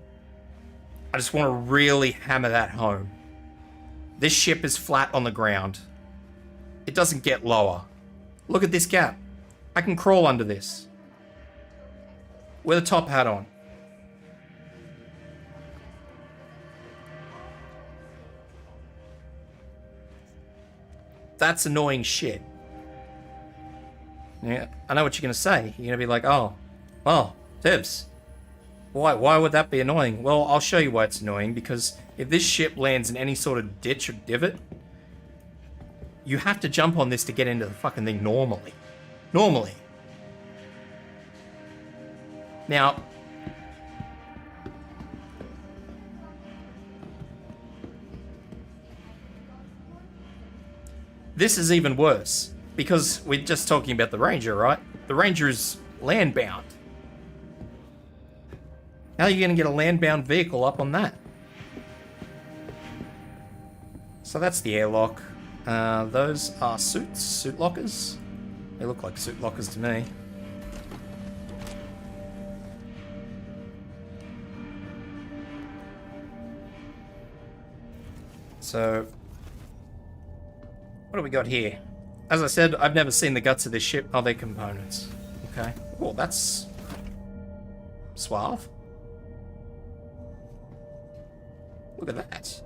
I just want to really hammer that home. This ship is flat on the ground. It doesn't get lower. Look at this gap. I can crawl under this with a top hat on. That's annoying shit. Yeah, I know what you're gonna say. You're gonna be like, oh, well, Tibbs, Why? Why would that be annoying? Well, I'll show you why it's annoying, because if this ship lands in any sort of ditch or divot, you have to jump on this to get into the fucking thing normally. Normally. Now, this is even worse, because we're just talking about the Ranger, right? The Ranger is land-bound. How are you going to get a land-bound vehicle up on that? So that's the airlock. Those are suit lockers. They look like suit lockers to me. So, what do we got here? As I said, I've never seen the guts of this ship. Oh, they're components. Okay. Oh, that's suave. Look at that.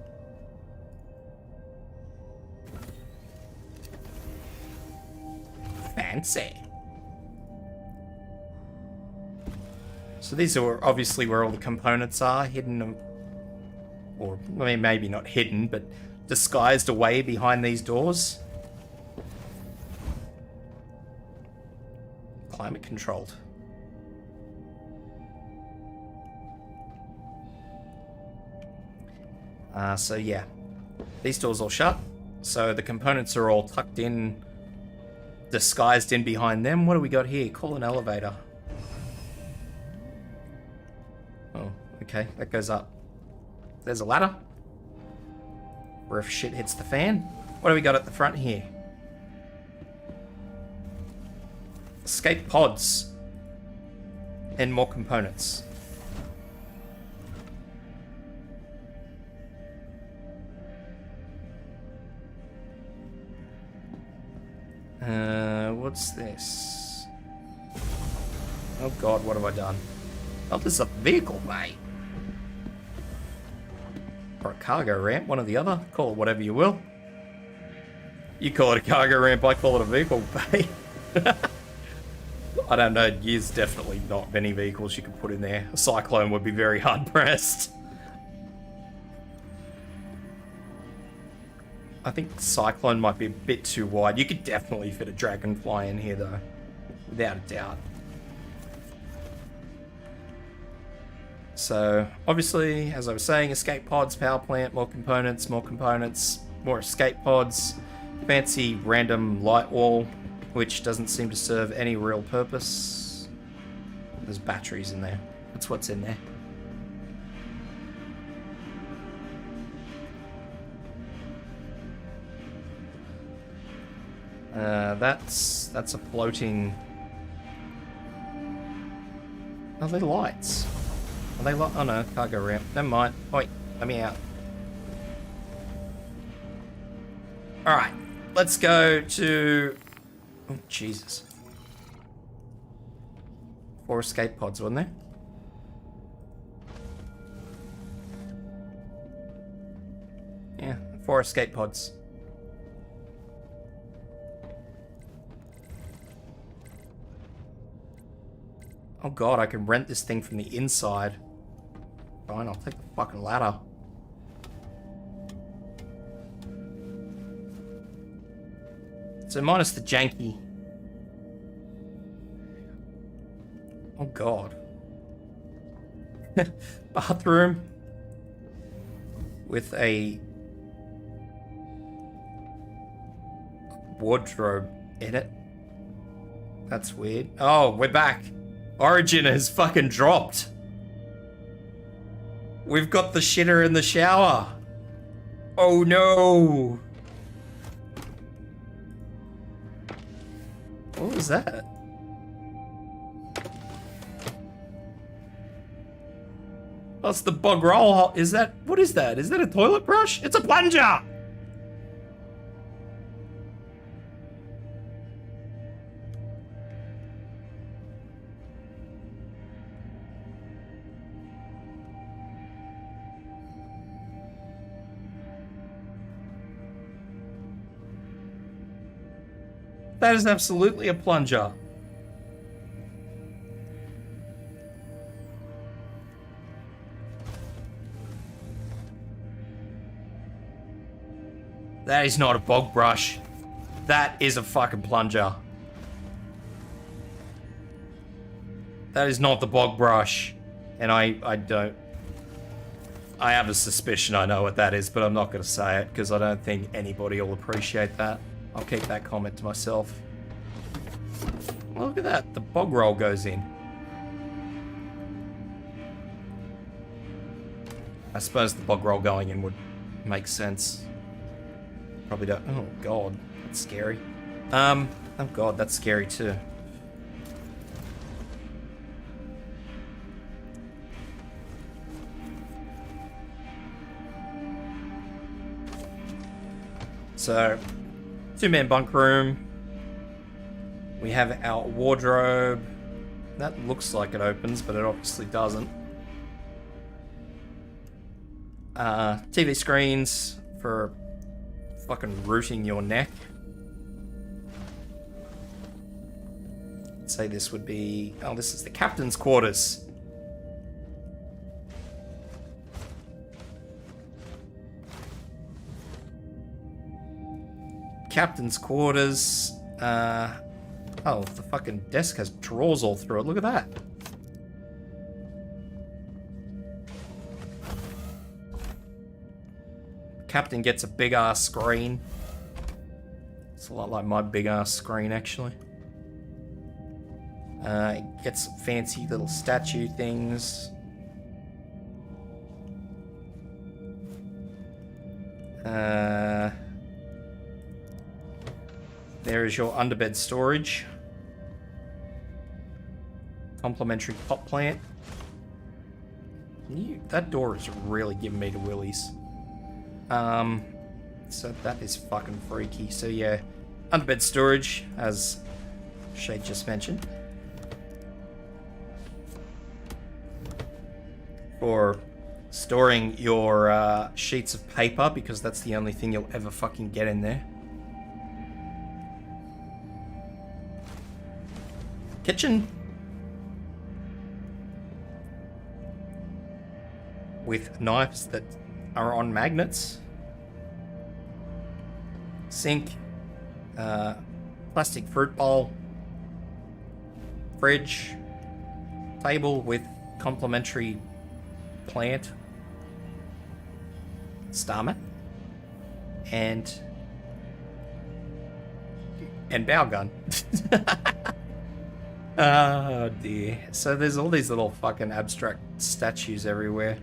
Fancy. So these are obviously where all the components are, hidden, or I mean, maybe not hidden, but disguised away behind these doors. Climate controlled. So yeah, these doors all shut. So the components are all tucked in, disguised in behind them. What do we got here? Call an elevator. Oh, okay, that goes up. There's a ladder. Where if shit hits the fan. What do we got at the front here? Escape pods. And more components. What's this? Oh god, what have I done? Oh, this is a vehicle, mate. Or a cargo ramp, one or the other. Call it whatever you will. You call it a cargo ramp, I call it a vehicle, mate. I don't know, there's definitely not many vehicles you could put in there. A Cyclone would be very hard pressed. I think Cyclone might be a bit too wide. You could definitely fit a Dragonfly in here, though. Without a doubt. So, obviously, as I was saying, escape pods, power plant, more components, more escape pods, fancy random light wall, which doesn't seem to serve any real purpose. There's batteries in there. That's what's in there. That's a floating... Are they lights? Are they light? Oh no, cargo ramp. Never mind. Wait, let me out. Alright, let's go to... Oh, Jesus. 4 escape pods, wasn't there? Yeah, 4 escape pods. Oh god, I can rent this thing from the inside. Fine, I'll take the fucking ladder. So minus the janky. Oh god. Bathroom. With a wardrobe in it. That's weird. Oh, we're back. Origin has fucking dropped. We've got the shitter in the shower. Oh no. What was that? That's the bug roll. Is that, what is that? Is that a toilet brush? It's a plunger. That is absolutely a plunger. That is not a bog brush. That is a fucking plunger. That is not the bog brush. And I don't... I have a suspicion I know what that is, but I'm not going to say it because I don't think anybody will appreciate that. I'll keep that comment to myself. Well, look at that. The bog roll goes in. I suppose the bog roll going in would make sense. Probably don't... Oh, God. That's scary. Oh, God. That's scary, too. So, two-man bunk room. We have our wardrobe. That looks like it opens, but it obviously doesn't. TV screens for fucking rooting your neck. I'd say this would be... Oh, this is the captain's quarters. Captain's quarters. Oh, the fucking desk has drawers all through it. Look at that. Captain gets a big ass screen. It's a lot like my big ass screen, actually. Gets some fancy little statue things. There is your underbed storage. Complimentary pot plant. That door is really giving me the willies. So that is fucking freaky. So yeah, underbed storage, as Shade just mentioned. For storing your sheets of paper, because that's the only thing you'll ever fucking get in there. Kitchen. With knives that are on magnets. Sink. Plastic fruit bowl. Fridge. Table with complimentary plant. Star mat. And bow gun. Oh dear. So there's all these little fucking abstract statues everywhere.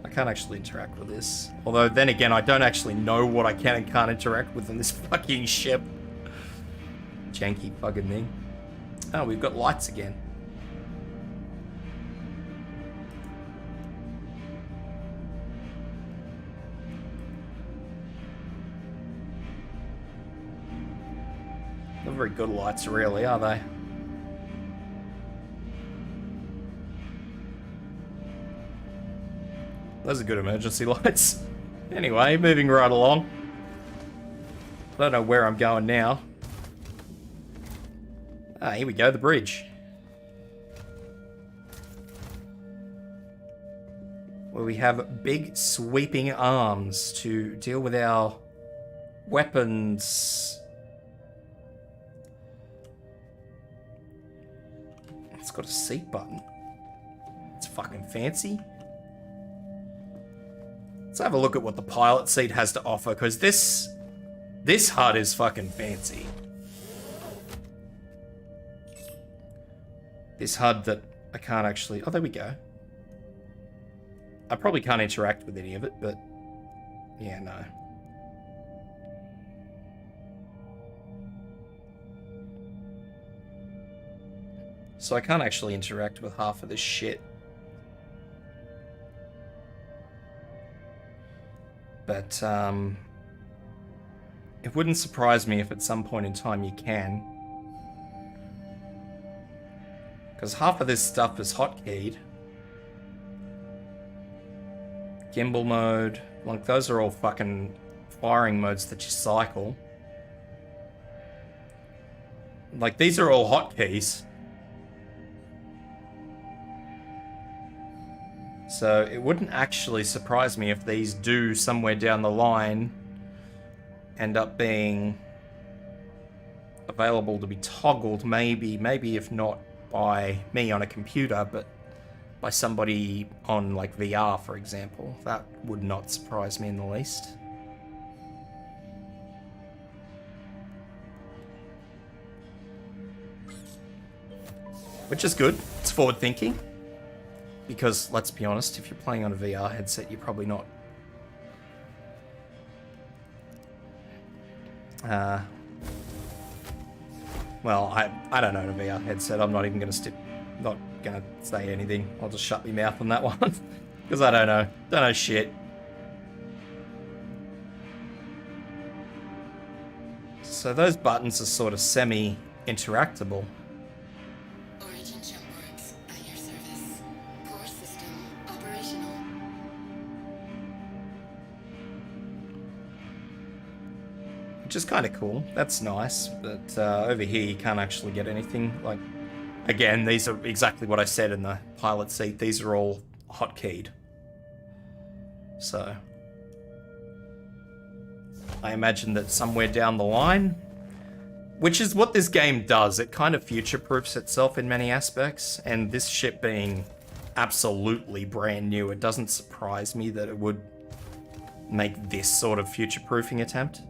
I can't actually interact with this. Although then again, I don't actually know what I can and can't interact with in this fucking ship. Janky fucking thing. Oh, we've got lights again. Not very good lights really, are they? Those are good emergency lights. Anyway, moving right along. I don't know where I'm going now. Ah, here we go, the bridge. Where we have big sweeping arms to deal with our weapons. It's got a seat button. It's fucking fancy. Let's have a look at what the pilot seat has to offer, because this HUD is fucking fancy. This HUD that I can't actually... Oh, there we go. I probably can't interact with any of it, but... Yeah, no. So I can't actually interact with half of this shit. But, it wouldn't surprise me if at some point in time you can. Because half of this stuff is hotkeyed. Gimbal mode. Like, those are all fucking firing modes that you cycle. Like, these are all hotkeys. So it wouldn't actually surprise me if these do somewhere down the line end up being available to be toggled, maybe if not by me on a computer, but by somebody on like VR, for example. That would not surprise me in the least. Which is good. It's forward thinking. Because let's be honest, if you're playing on a VR headset, you're probably not well, I don't own a VR headset. I'm not even gonna say anything. I'll just shut my mouth on that one. Because I don't know. Don't know shit. So those buttons are sort of semi-interactable. Origin jump works at your service. Core system operational. Which is kind of cool. That's nice. But over here you can't actually get anything. Like, again, these are exactly what I said in the pilot seat. These are all hotkeyed. So I imagine that somewhere down the line, which is what this game does, it kind of future-proofs itself in many aspects, and this ship being absolutely brand new, it doesn't surprise me that it would make this sort of future-proofing attempt.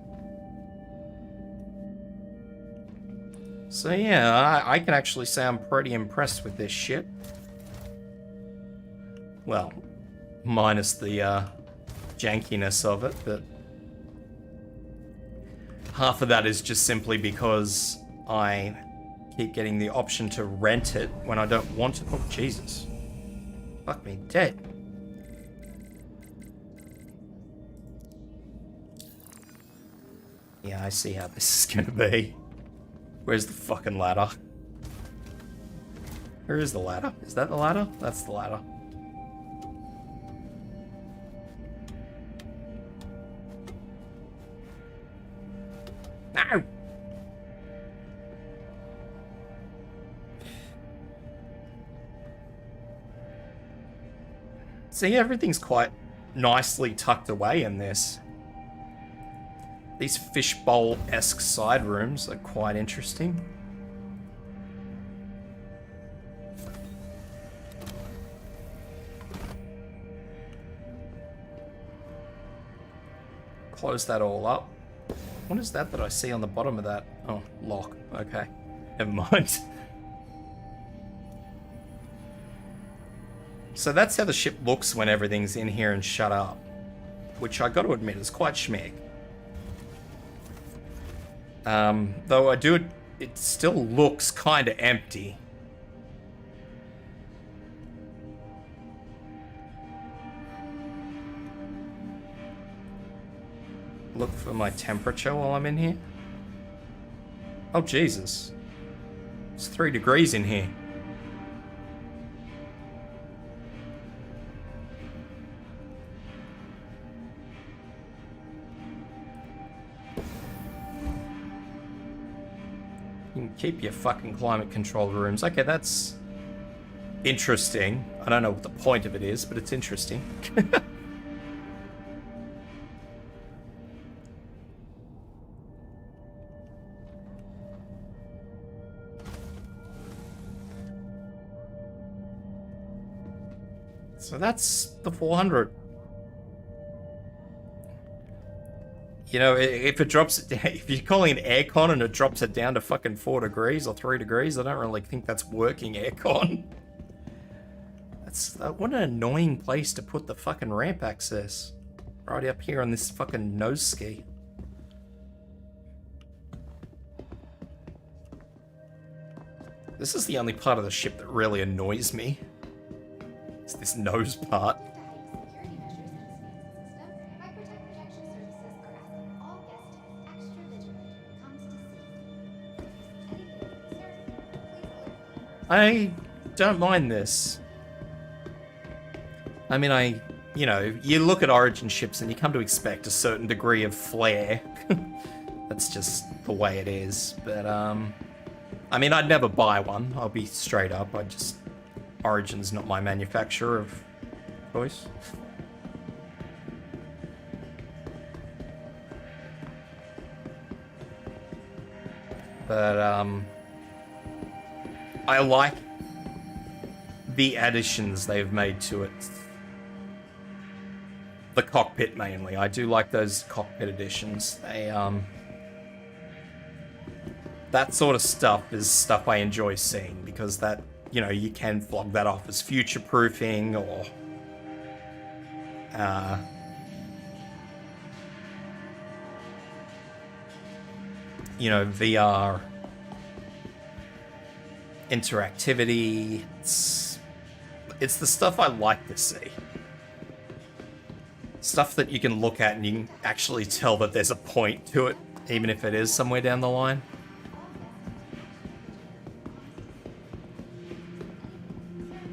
So yeah, I can actually say I'm pretty impressed with this ship. Well, minus the jankiness of it, but half of that is just simply because I keep getting the option to rent it when I don't want to. Oh, Jesus. Fuck me dead. Yeah, I see how this is gonna be. Where's the fucking ladder? Where is the ladder? Is that the ladder? That's the ladder. No! See, everything's quite nicely tucked away in this. These fishbowl-esque side rooms are quite interesting. Close that all up. What is that I see on the bottom of that? Oh, lock. Okay. Never mind. So that's how the ship looks when everything's in here and shut up. Which I gotta admit is quite schmick. Though it still looks kinda empty. Look for my temperature while I'm in here. Oh, Jesus. It's 3 degrees in here. You can keep your fucking climate control rooms. Okay, that's interesting. I don't know what the point of it is, but it's interesting. So that's the 400. You know, if it drops it down, if you're calling it aircon and it drops it down to fucking 4 degrees or 3 degrees, I don't really think that's working aircon. That's what an annoying place to put the fucking ramp access. Right up here on this fucking nose ski. This is the only part of the ship that really annoys me. It's this nose part. I don't mind this. I mean, you know, you look at Origin ships and you come to expect a certain degree of flair. That's just the way it is. But, I mean, I'd never buy one. I'll be straight up. Origin's not my manufacturer of choice. But I like the additions they've made to it. The cockpit mainly. I do like those cockpit additions. They that sort of stuff is stuff I enjoy seeing, because that, you know, you can flog that off as future proofing, or you know, VR interactivity. It's the stuff I like to see. Stuff that you can look at and you can actually tell that there's a point to it, even if it is somewhere down the line.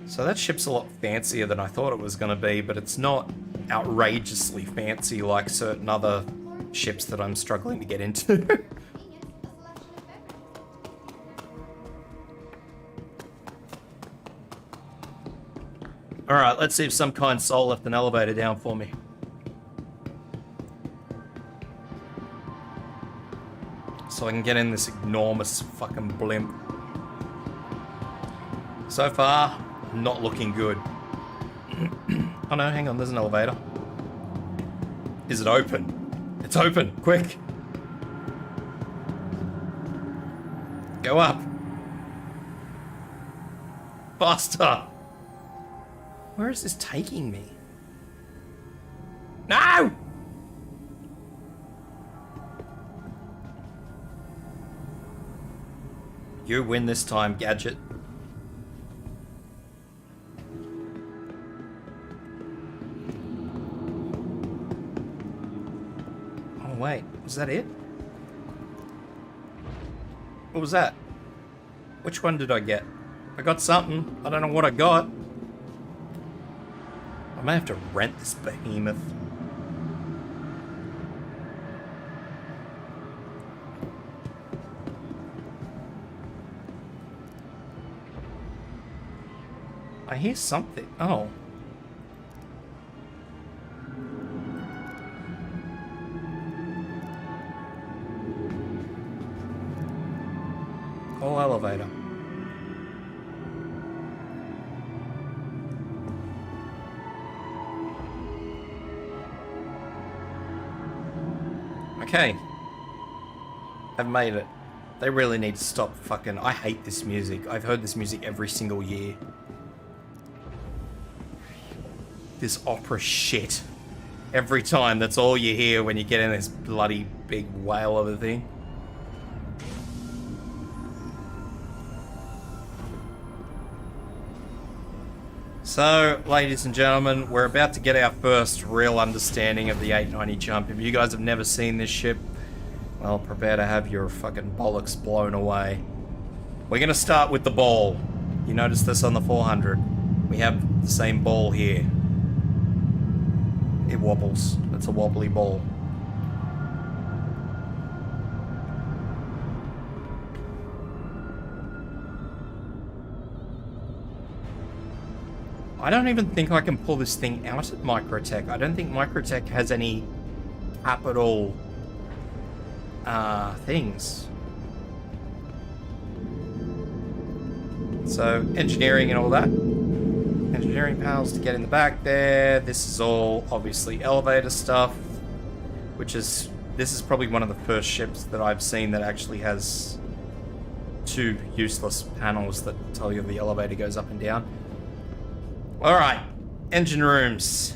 So that ship's a lot fancier than I thought it was going to be, but it's not outrageously fancy like certain other ships that I'm struggling to get into. Alright, let's see if some kind soul left an elevator down for me. So I can get in this enormous fucking blimp. So far, not looking good. Oh no, hang on, there's an elevator. Is it open? It's open, quick! Go up! Faster! Where is this taking me? No! You win this time, Gadget. Oh wait, was that it? What was that? Which one did I get? I got something. I don't know what I got. I may have to rent this behemoth. I hear something. Oh. Call elevator. Okay. I've made it. They really need to stop fucking... I hate this music. I've heard this music every single year. This opera shit. Every time, that's all you hear when you get in this bloody big whale of a thing. So, ladies and gentlemen, we're about to get our first real understanding of the 890 jump. If you guys have never seen this ship, well, prepare to have your fucking bollocks blown away. We're gonna start with the ball. You notice this on the 400. We have the same ball here. It wobbles. It's a wobbly ball. I don't even think I can pull this thing out at Microtech. I don't think Microtech has any capital things. So, engineering and all that. Engineering panels to get in the back there. This is all obviously elevator stuff, which is, this is probably one of the first ships that I've seen that actually has two useless panels that tell you the elevator goes up and down. Alright, engine rooms.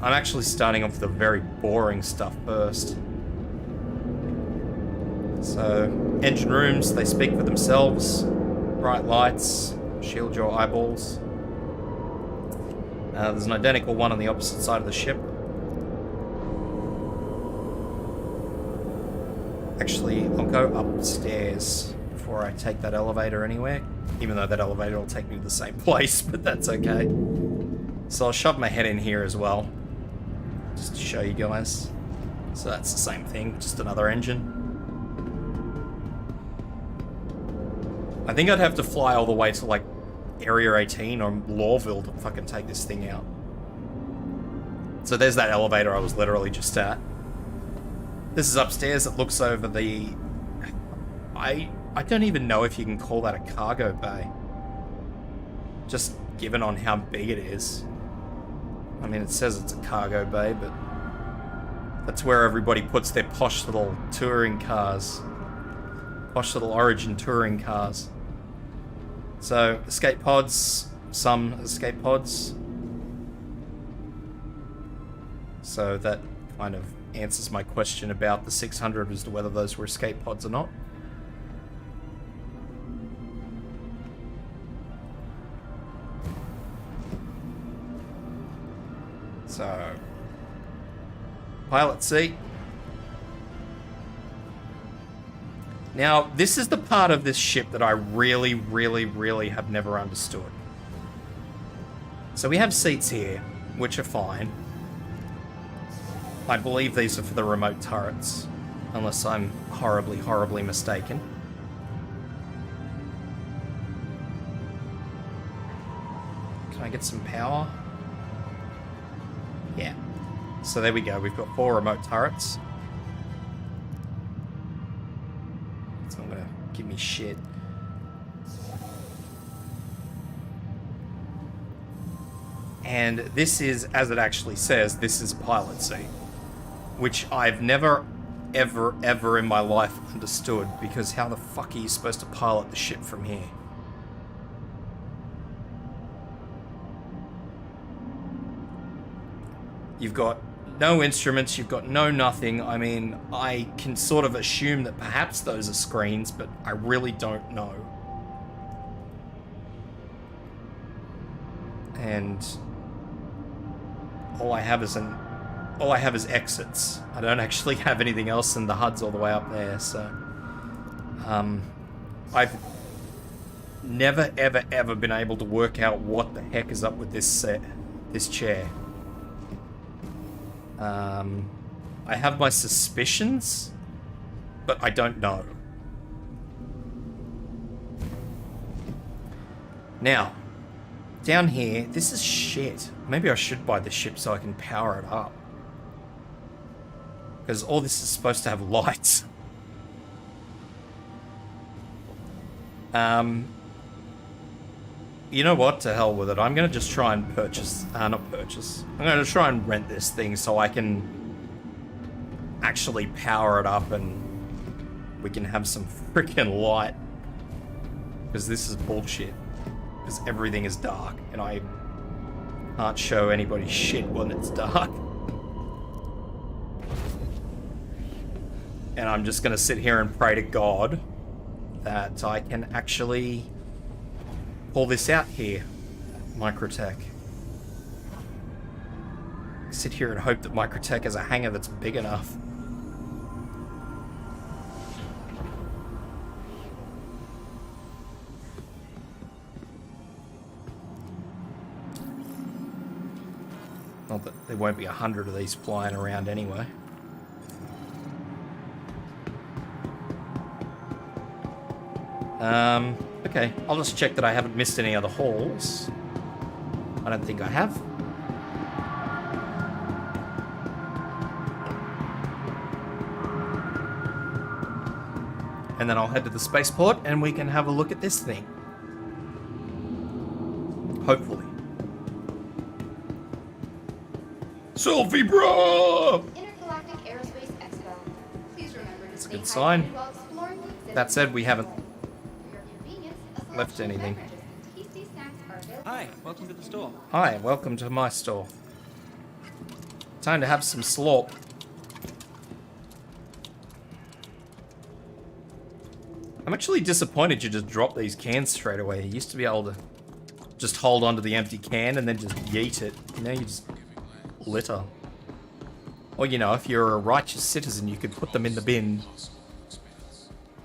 I'm actually starting off with the very boring stuff first. So, engine rooms, they speak for themselves. Bright lights, shield your eyeballs. There's an identical one on the opposite side of the ship. Actually, I'll go upstairs before I take that elevator anywhere. Even though that elevator will take me to the same place, but that's okay. So I'll shove my head in here as well, just to show you guys. So that's the same thing, just another engine. I think I'd have to fly all the way to like Area 18 or Lawville to fucking take this thing out. So there's that elevator I was literally just at. This is upstairs. It looks over the I don't even know if you can call that a cargo bay. Just given on how big it is. I mean, it says it's a cargo bay, but that's where everybody puts their posh little touring cars. Posh little Origin touring cars. So, escape pods. Some escape pods. So that kind of answers my question about the 600 as to whether those were escape pods or not. So, pilot seat. Now, this is the part of this ship that I really, really, really have never understood. So we have seats here, which are fine. I believe these are for the remote turrets, unless I'm horribly, horribly mistaken. Can I get some power? Yeah. So there we go. We've got 4 remote turrets. It's not gonna give me shit. And this is, as it actually says, this is pilot seat. Which I've never, ever, ever in my life understood, because how the fuck are you supposed to pilot the ship from here? You've got no instruments, you've got no nothing. I mean, I can sort of assume that perhaps those are screens, but I really don't know. And all I have is exits. I don't actually have anything else, and the HUD's all the way up there, so I've never ever ever been able to work out what the heck is up with this chair. I have my suspicions, but I don't know. Now, down here, this is shit. Maybe I should buy the ship so I can power it up. Because all this is supposed to have lights. You know what? To hell with it. I'm going to just try and purchase... not purchase. I'm going to try and rent this thing so I can actually power it up and we can have some freaking light. Because this is bullshit. Because everything is dark and I can't show anybody shit when it's dark. And I'm just going to sit here and pray to God that I can actually pull this out here, Microtech. Sit here and hope that Microtech has a hangar that's big enough. Not that there won't be 100 of these flying around anyway. Okay, I'll just check that I haven't missed any other halls. I don't think I have. And then I'll head to the spaceport and we can have a look at this thing. Hopefully. Selfie, bro! Intergalactic Aerospace Expo. Please remember to That's a stay good sign. hydrated while exploring the exhibit. That said, we haven't For your convenience, a left selection of anything. beverages and tasty snacks are available. Hi, welcome to the store. Hi, welcome to my store. Time to have some slop. I'm actually disappointed you just dropped these cans straight away. You used to be able to just hold onto the empty can and then just yeet it. Now you just litter. Or, you know, if you're a righteous citizen, you could put them in the bin.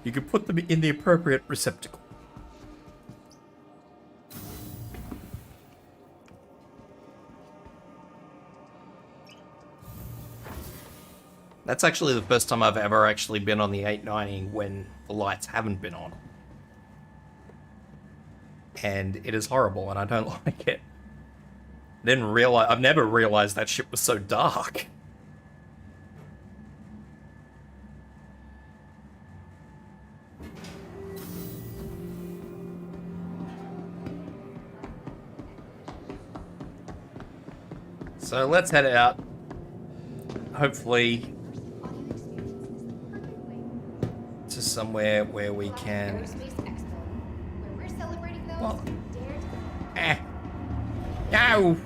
You could put them in the appropriate receptacle. That's actually the first time I've ever actually been on the 890 when the lights haven't been on. And it is horrible and I don't like it. I've never realized that ship was so dark. So let's head out. Hopefully Audio experience is the perfect way. to somewhere where we Live can. Aerospace Expo, where we're celebrating those What? who dare to. Eh. No!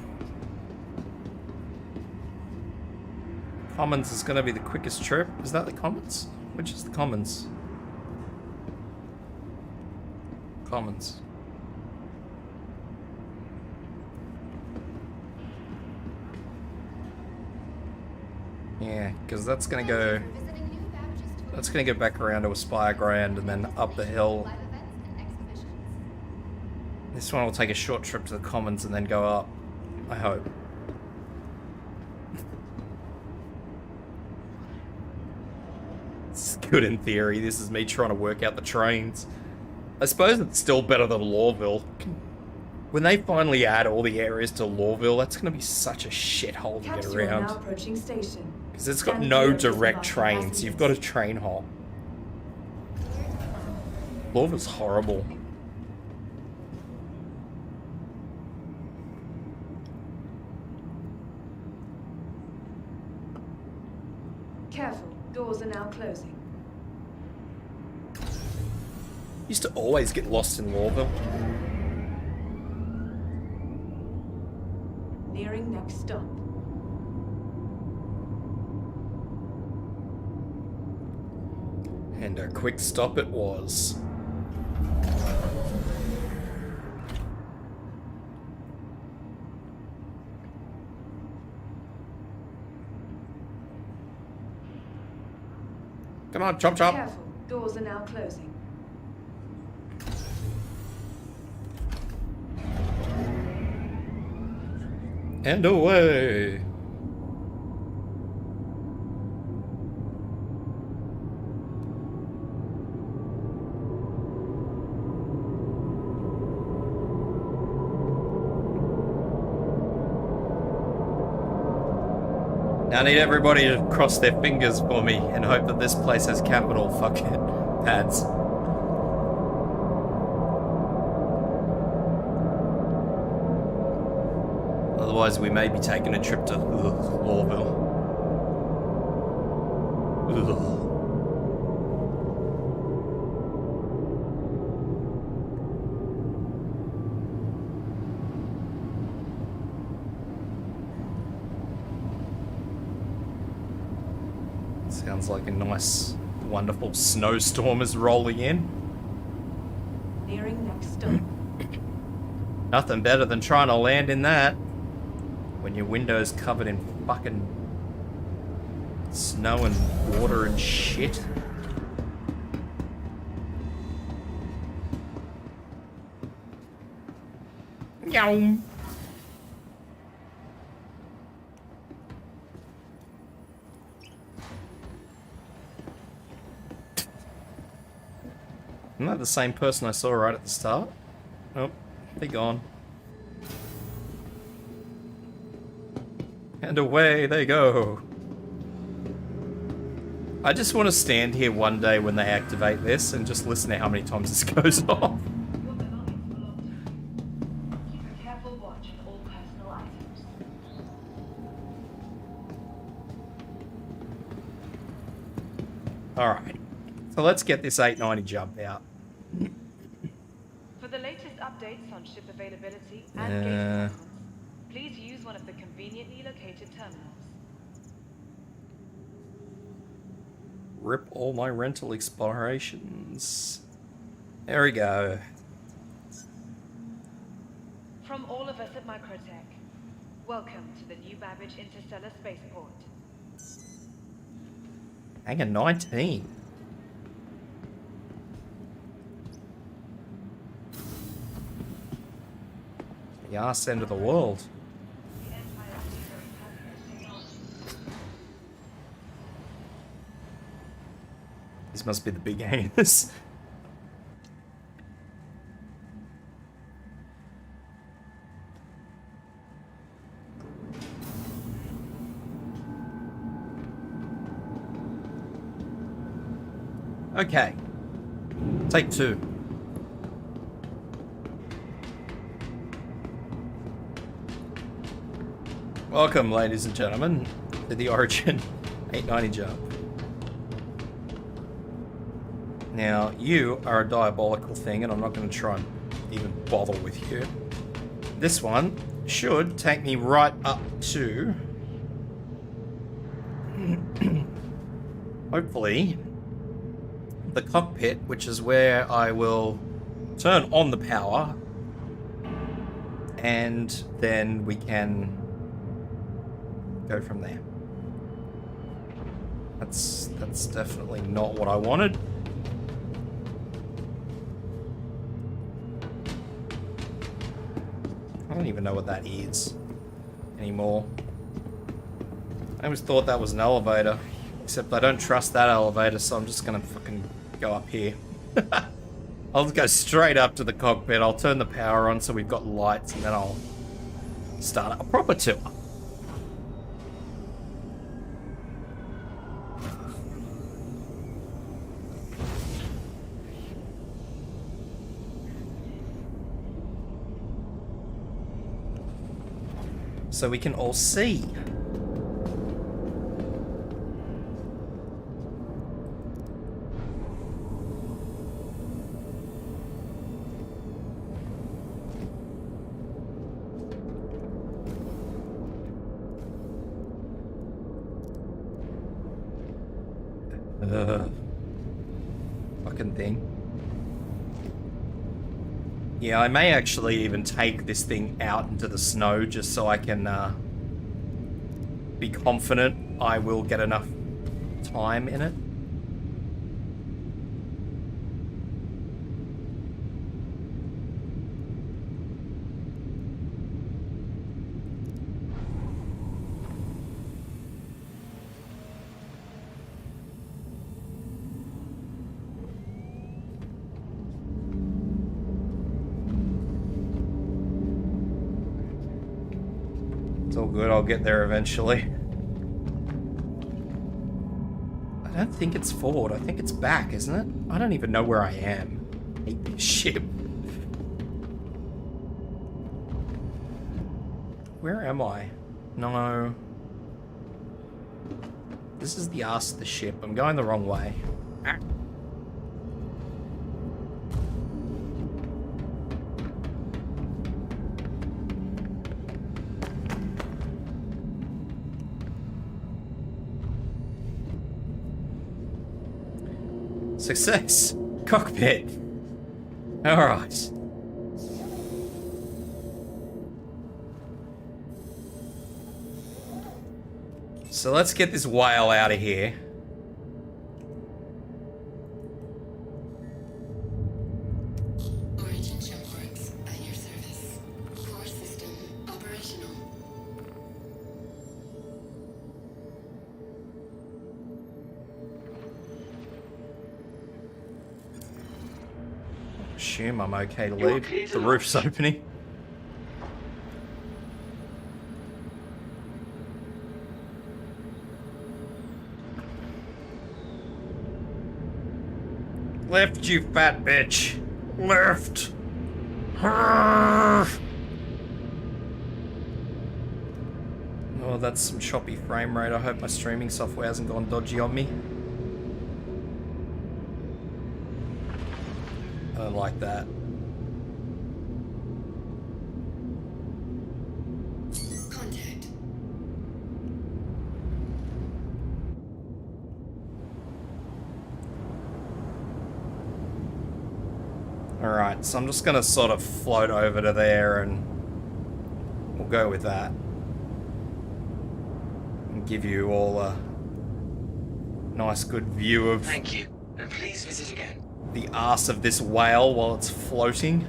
Commons is gonna be the quickest trip. Is that the Commons? Which is the Commons? Commons. Yeah, because that's gonna go. Thank you for visiting New Babbage's tour. That's gonna go back around to Aspire Grand and then up the hill. Live events and exhibitions. This one will take a short trip to the Commons and then go up. I hope. It's good in theory. This is me trying to work out the trains. I suppose it's still better than Lawville. When they finally add all the areas to Lawville, that's going to be such a shithole to get Capsule now around. approaching station. Because it's got Stand no clear of direct disembarking trains. You've got passengers. to train hop. Lawville's horrible. Careful, doors are now closing. Used to always get lost in Lawville. Nearing next stop. And a quick stop it was. Come on, chop chop. Careful, doors are now closing. And away. Now I need everybody to cross their fingers for me and hope that this place has capital fucking pads. Otherwise, we may be taking a trip to Lawville. Ugh. Sounds like a nice, wonderful snowstorm is rolling in. Nearing next stop. Nothing better than trying to land in that when your window's covered in fucking snow and water and shit. Yow. Isn't that the same person I saw right at the start? Nope, they're gone. And away they go. I just want to stand here one day when they activate this and just listen to how many times this goes off. Your belongings belong to you. Keep a careful watch on all personal items. Alright, so let's get this 890 jump out. For the latest updates on ship availability and gate Yeah. performance, please use one of the conveniently located terminals. Rip all my rental explorations. There we go. From all of us at Microtech, welcome to the New Babbage Interstellar Spaceport. Hang on, 19. The arse end of the world. The Empire Zero has technology. These must be the big hangers. Okay. Take two. Welcome, ladies and gentlemen, to the Origin 890 jump. Now, you are a diabolical thing, and I'm not going to try and even bother with you. This one should take me right up to... hopefully, the cockpit, which is where I will turn on the power, and then we can go from there. That's definitely not what I wanted. I don't even know what that is anymore. I always thought that was an elevator, except I don't trust that elevator, so I'm just gonna fucking go up here. I'll just go straight up to the cockpit, I'll turn the power on so we've got lights, and then I'll start a proper tour. So we can all see. Fucking thing. Yeah, I may actually even take this thing out into the snow just so I can be confident I will get enough time in it. All good, I'll get there eventually. I don't think it's forward, I think it's back, isn't it? I don't even know where I am. I hate this ship. Where am I? No. This is the ass of the ship. I'm going the wrong way. Ah. Success! Cockpit! Alright. So let's get this whale out of here. Origin Jumpworks at your service. Core system operational. Assume I'm okay to leave. The roof's opening. Left, you fat bitch. Left. Oh, that's some choppy frame rate. I hope my streaming software hasn't gone dodgy on me. I don't like that. Contact. Alright, so I'm just gonna sort of float over to there and we'll go with that. And give you all a nice good view of Thank you, and please visit again. the arse of this whale while it's floating.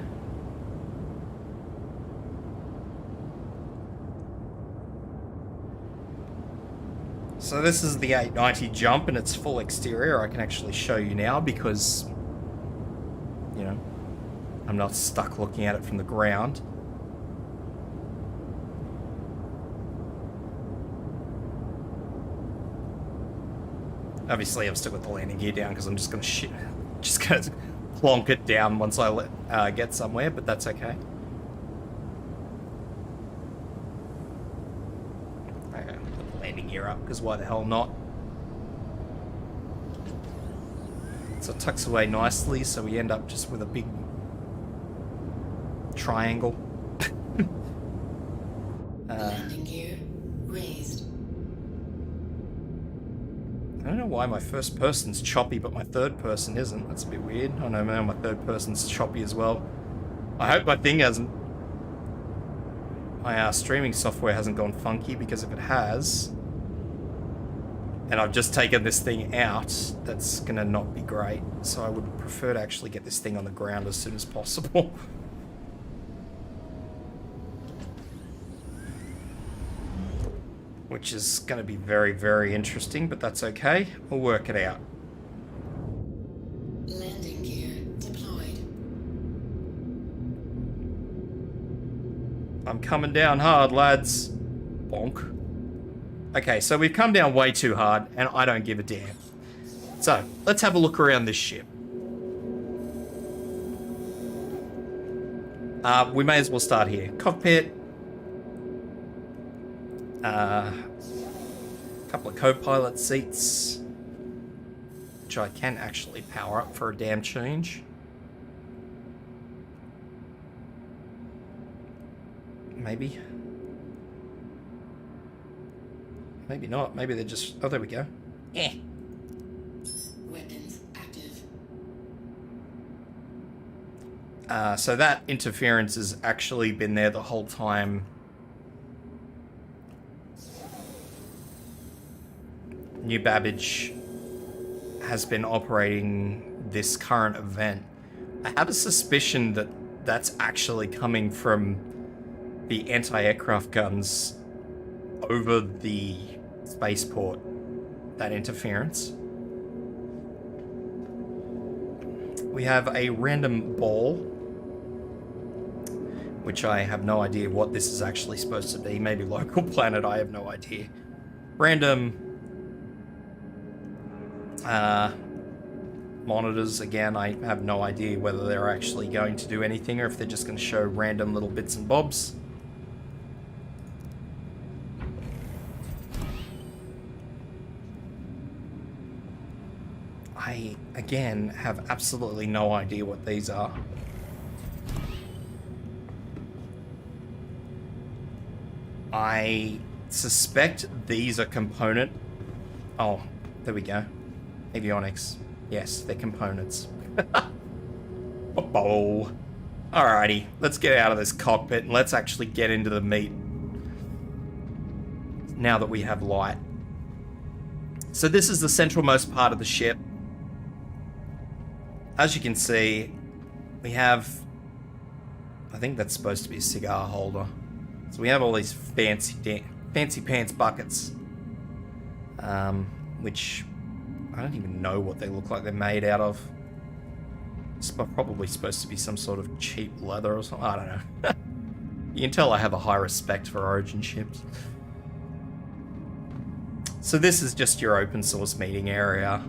So this is the 890 jump in its full exterior. I can actually show you now because, you know, I'm not stuck looking at it from the ground. Obviously, I'm still with the landing gear down because I'm just gonna plonk it down once I get somewhere, but that's okay. landing gear up, because why the hell not? So it tucks away nicely, so we end up just with a big triangle. Landing gear raised. I don't know why my first person's choppy, but my third person isn't. That's a bit weird. I know, man, my third person's choppy as well. I hope my thing hasn't... My streaming software hasn't gone funky, because if it has... And I've just taken this thing out, that's gonna not be great. So I would prefer to actually get this thing on the ground as soon as possible. Which is gonna be very, very interesting, but that's okay. We'll work it out. Landing gear deployed. I'm coming down hard, lads. Bonk. Okay, so we've come down way too hard, and I don't give a damn. So, let's have a look around this ship. We may as well start here. Cockpit. Couple of co-pilot seats. Which I can actually power up for a damn change. Maybe. Maybe not. Maybe they're just... Oh, there we go. Eh. Weapons active. So that interference has actually been there the whole time. New Babbage has been operating this current event. I have a suspicion that that's actually coming from the anti-aircraft guns over the spaceport, that interference. We have a random ball, which I have no idea what this is actually supposed to be. Maybe local planet, I have no idea. Random monitors, again, I have no idea whether they're actually going to do anything or if they're just going to show random little bits and bobs. I, again, have absolutely no idea what these are. I suspect these are component... Oh, there we go. Avionics. Yes, they're components. Oh. Alrighty, let's get out of this cockpit and let's actually get into the meat. Now that we have light. So this is the centralmost part of the ship. As you can see, we have... I think that's supposed to be a cigar holder. So we have all these fancy pants buckets. Which... I don't even know what they look like they're made out of. It's probably supposed to be some sort of cheap leather or something. I don't know. You can tell I have a high respect for Origin ships. So this is just your open source meeting area.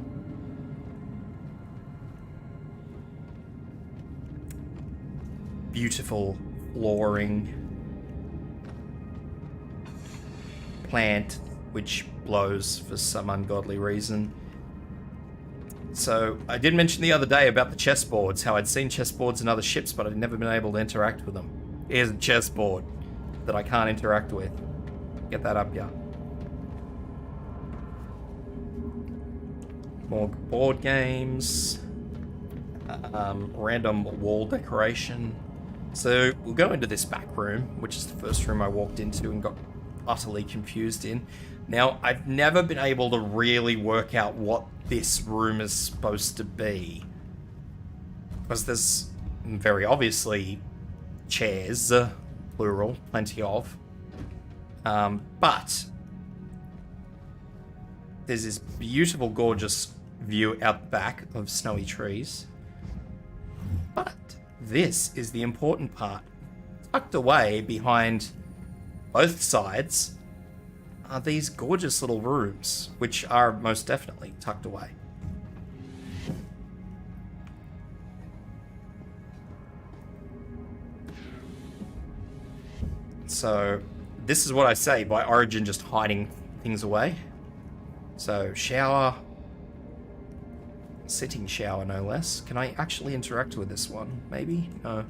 Beautiful flooring. Plant which blows for some ungodly reason. So, I did mention the other day about the chessboards, how I'd seen chessboards in other ships, but I'd never been able to interact with them. Here's a chessboard that I can't interact with. Get that up, yeah. More board games. Random wall decoration. So, we'll go into this back room, which is the first room I walked into and got utterly confused in. Now, I've never been able to really work out what this room is supposed to be. Because there's very obviously chairs, plural, plenty of. But there's this beautiful, gorgeous view out the back of snowy trees. But this is the important part. Tucked away behind both sides are these gorgeous little rooms, which are most definitely tucked away. So, this is what I say by Origin just hiding things away. So, shower. Sitting shower, no less. Can I actually interact with this one? Maybe? No.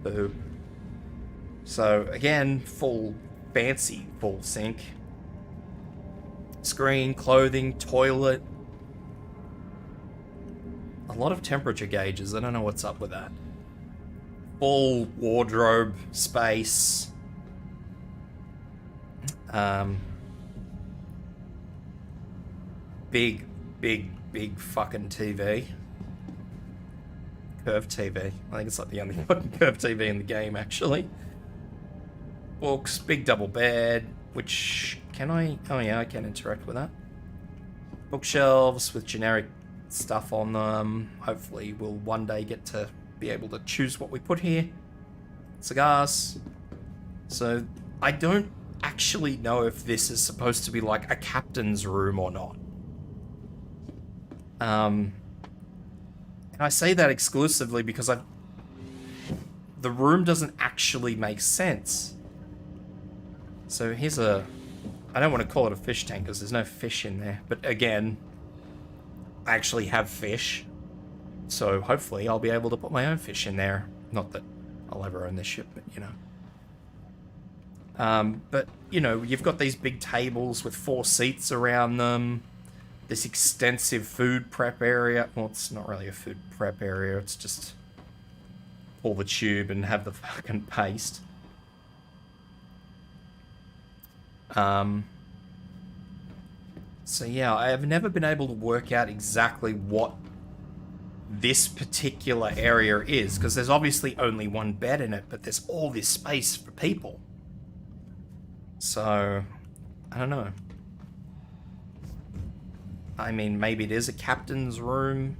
Boo. So, again, full fancy full sink. Screen, clothing, toilet. A lot of temperature gauges. I don't know what's up with that. Full wardrobe space. Big fucking TV. Curved TV. I think it's like the only fucking curved TV in the game, actually. Books, big double bed, which can I? Oh yeah, I can interact with that. Bookshelves with generic stuff on them. Hopefully we'll one day get to be able to choose what we put here. Cigars. So I don't actually know if this is supposed to be like a captain's room or not. And I say that exclusively because the room doesn't actually make sense. So here's I don't want to call it a fish tank because there's no fish in there. But again, I actually have fish. So hopefully I'll be able to put my own fish in there. Not that I'll ever own this ship, but you know. But, you know, you've got these big tables with 4 seats around them. This extensive food prep area. Well, it's not really a food prep area. It's just pull the tube and have the fucking paste. So yeah, I have never been able to work out exactly what this particular area is, because there's obviously only one bed in it, but there's all this space for people. So, I don't know. I mean, maybe it is a captain's room.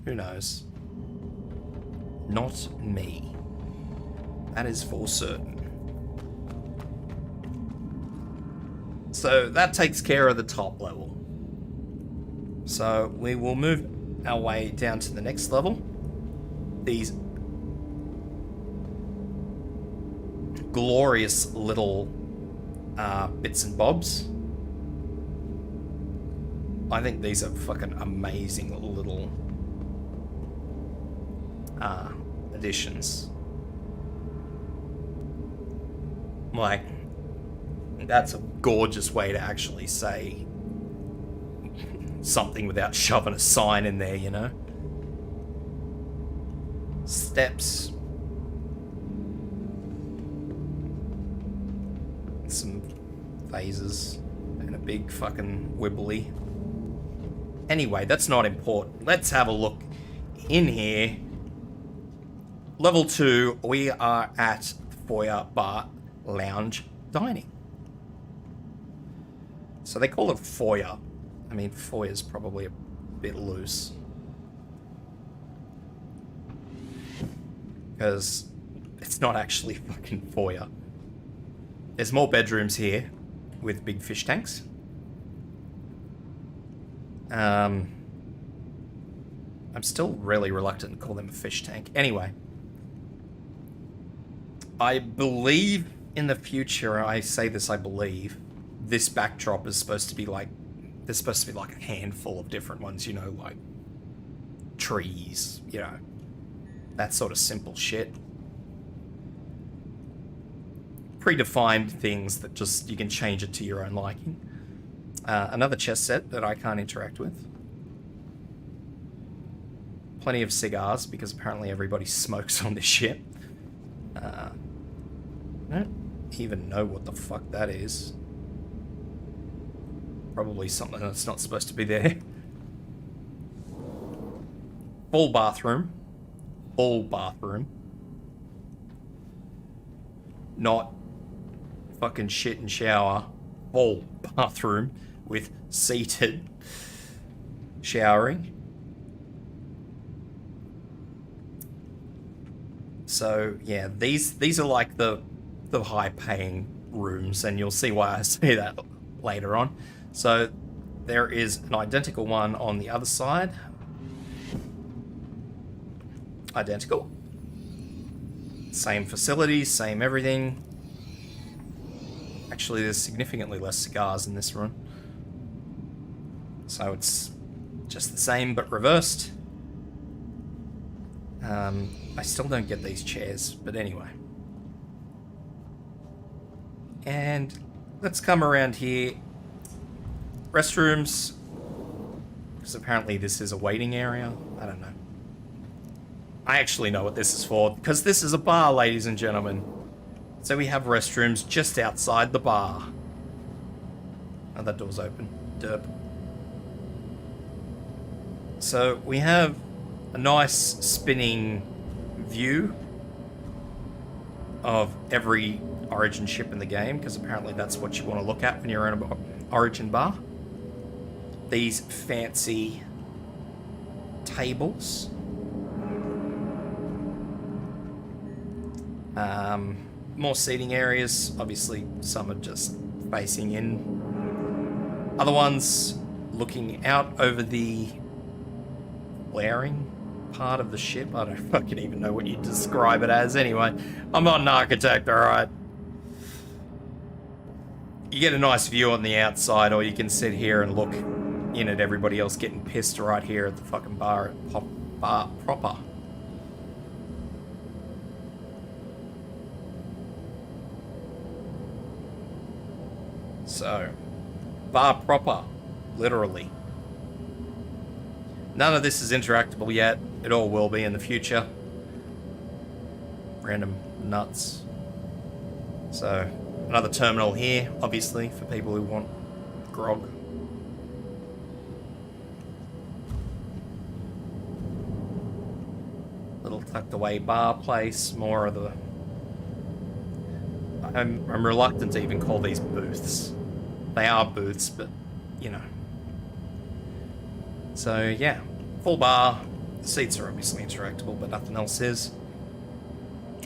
Who knows? Not me. That is for certain. So that takes care of the top level. So we will move our way down to the next level. These glorious little bits and bobs. I think these are fucking amazing little additions. Like, that's a gorgeous way to actually say something without shoving a sign in there, you know? Steps. Some phases. And a big fucking wibbly. Anyway, that's not important. Let's have a look in here. Level 2, we are at foyer, bar, lounge, dining. So they call it foyer. I mean, foyer's probably a bit loose. Because it's not actually fucking foyer. There's more bedrooms here with big fish tanks. I'm still really reluctant to call them a fish tank. Anyway. I believe in the future, I say this, I believe, this backdrop is supposed to be like, there's supposed to be like a handful of different ones, you know, like trees, you know, that sort of simple shit. Predefined things that just, you can change it to your own liking. Another chess set that I can't interact with. Plenty of cigars, because apparently everybody smokes on this ship. I don't even know what the fuck that is. Probably something that's not supposed to be there. Full bathroom. Full bathroom. Not fucking shit and shower. Full bathroom with seated showering. So yeah, these are like the high-paying rooms, and you'll see why I say that later on. So there is an identical one on the other side. Identical. Same facilities, same everything. Actually, there's significantly less cigars in this room. So it's just the same, but reversed. I still don't get these chairs, but anyway. And let's come around here. Restrooms. Because apparently this is a waiting area. I don't know. I actually know what this is for, because this is a bar, ladies and gentlemen. So we have restrooms just outside the bar. Oh, that door's open. Derp. So we have a nice spinning view of every Origin ship in the game, because apparently that's what you want to look at when you're in an Origin bar. These fancy tables. More seating areas. Obviously, some are just facing in. Other ones looking out over the flaring part of the ship. I don't fucking even know what you describe it as. Anyway, I'm not an architect, alright? You get a nice view on the outside, or you can sit here and look in at everybody else getting pissed right here at the fucking bar proper. So, bar proper, literally. None of this is interactable yet. It all will be in the future. Random nuts. So, another terminal here, obviously, for people who want grog. Little tucked away bar place, more of the... I'm reluctant to even call these booths. They are booths, but, you know. So, yeah. Full bar. The seats are obviously interactable, but nothing else is.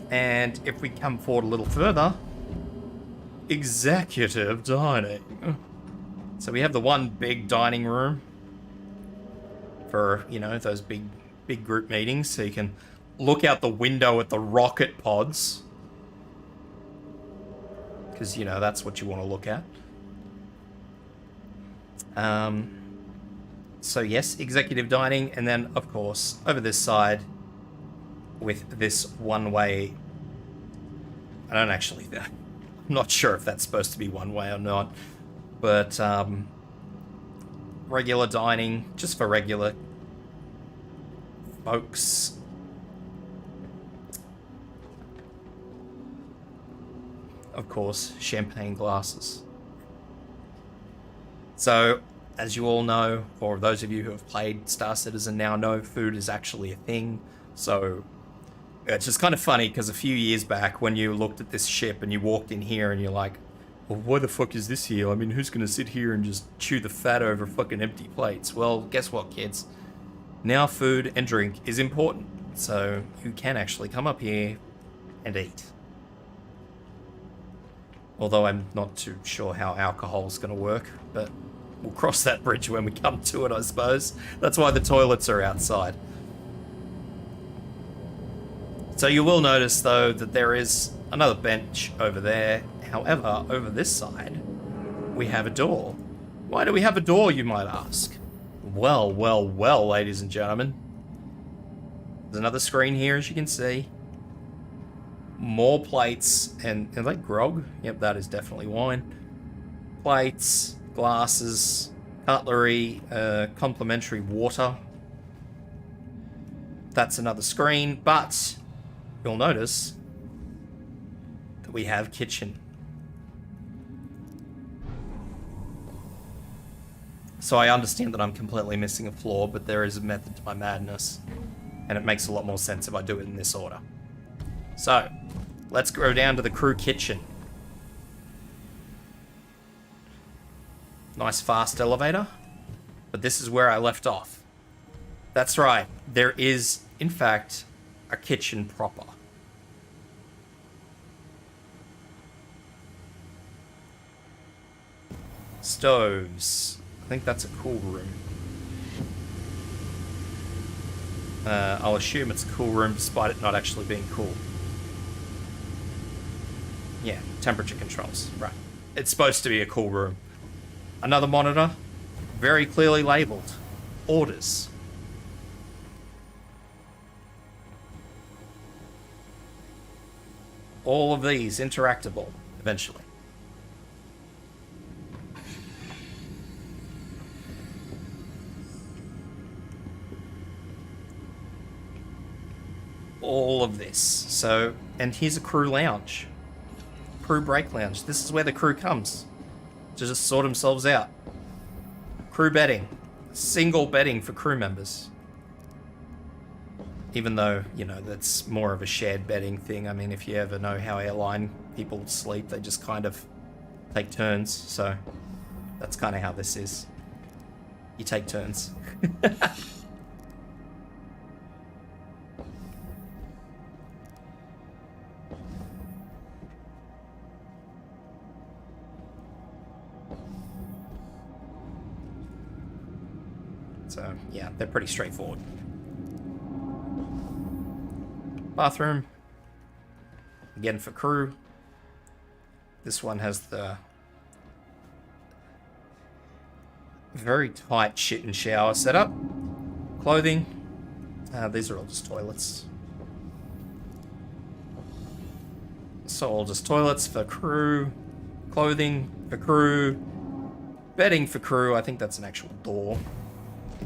And if we come forward a little further... Executive dining. So we have the one big dining room. For, you know, those big group meetings. So you can look out the window at the rocket pods. Because, you know, that's what you want to look at. So, yes, executive dining. And then, of course, over this side, with this one-way... I don't actually... I'm not sure if that's supposed to be one-way or not. But, regular dining, just for regular folks. Of course, champagne glasses. So, as you all know, or those of you who have played Star Citizen now know, food is actually a thing. So, it's just kind of funny, because a few years back, when you looked at this ship and you walked in here and you're like, well, why the fuck is this here? I mean, who's going to sit here and just chew the fat over fucking empty plates? Well, guess what, kids? Now food and drink is important. So, you can actually come up here and eat. Although I'm not too sure how alcohol's going to work, but we'll cross that bridge when we come to it, I suppose. That's why the toilets are outside. So you will notice, though, that there is another bench over there. However, over this side, we have a door. Why do we have a door, you might ask? Well, ladies and gentlemen. There's another screen here, as you can see. More plates, and are they grog? Yep, that is definitely wine. Plates, glasses, cutlery, complimentary water. That's another screen, but you'll notice that we have kitchen. So I understand that I'm completely missing a floor, but there is a method to my madness, and it makes a lot more sense if I do it in this order. So, let's go down to the crew kitchen. Nice fast elevator. But this is where I left off. That's right. There is, in fact, a kitchen proper. Stoves. I think that's a cool room. I'll assume it's a cool room despite it not actually being cool. Yeah, temperature controls. Right. it's supposed to be a cool room. Another monitor, very clearly labeled. Orders. All of these interactable eventually. All of this. So, and here's a crew lounge. Crew break lounge. This is where the crew comes to just sort themselves out. Crew bedding. Single bedding for crew members. Even though, you know, that's more of a shared bedding thing. I mean, if you ever know how airline people sleep, they just kind of take turns. So that's kind of how this is. You take turns. So, yeah, they're pretty straightforward. Bathroom. Again for crew. This one has the very tight shit and shower setup. Clothing. These are all just toilets. So all just toilets for crew. Clothing for crew. Bedding for crew. I think that's an actual door.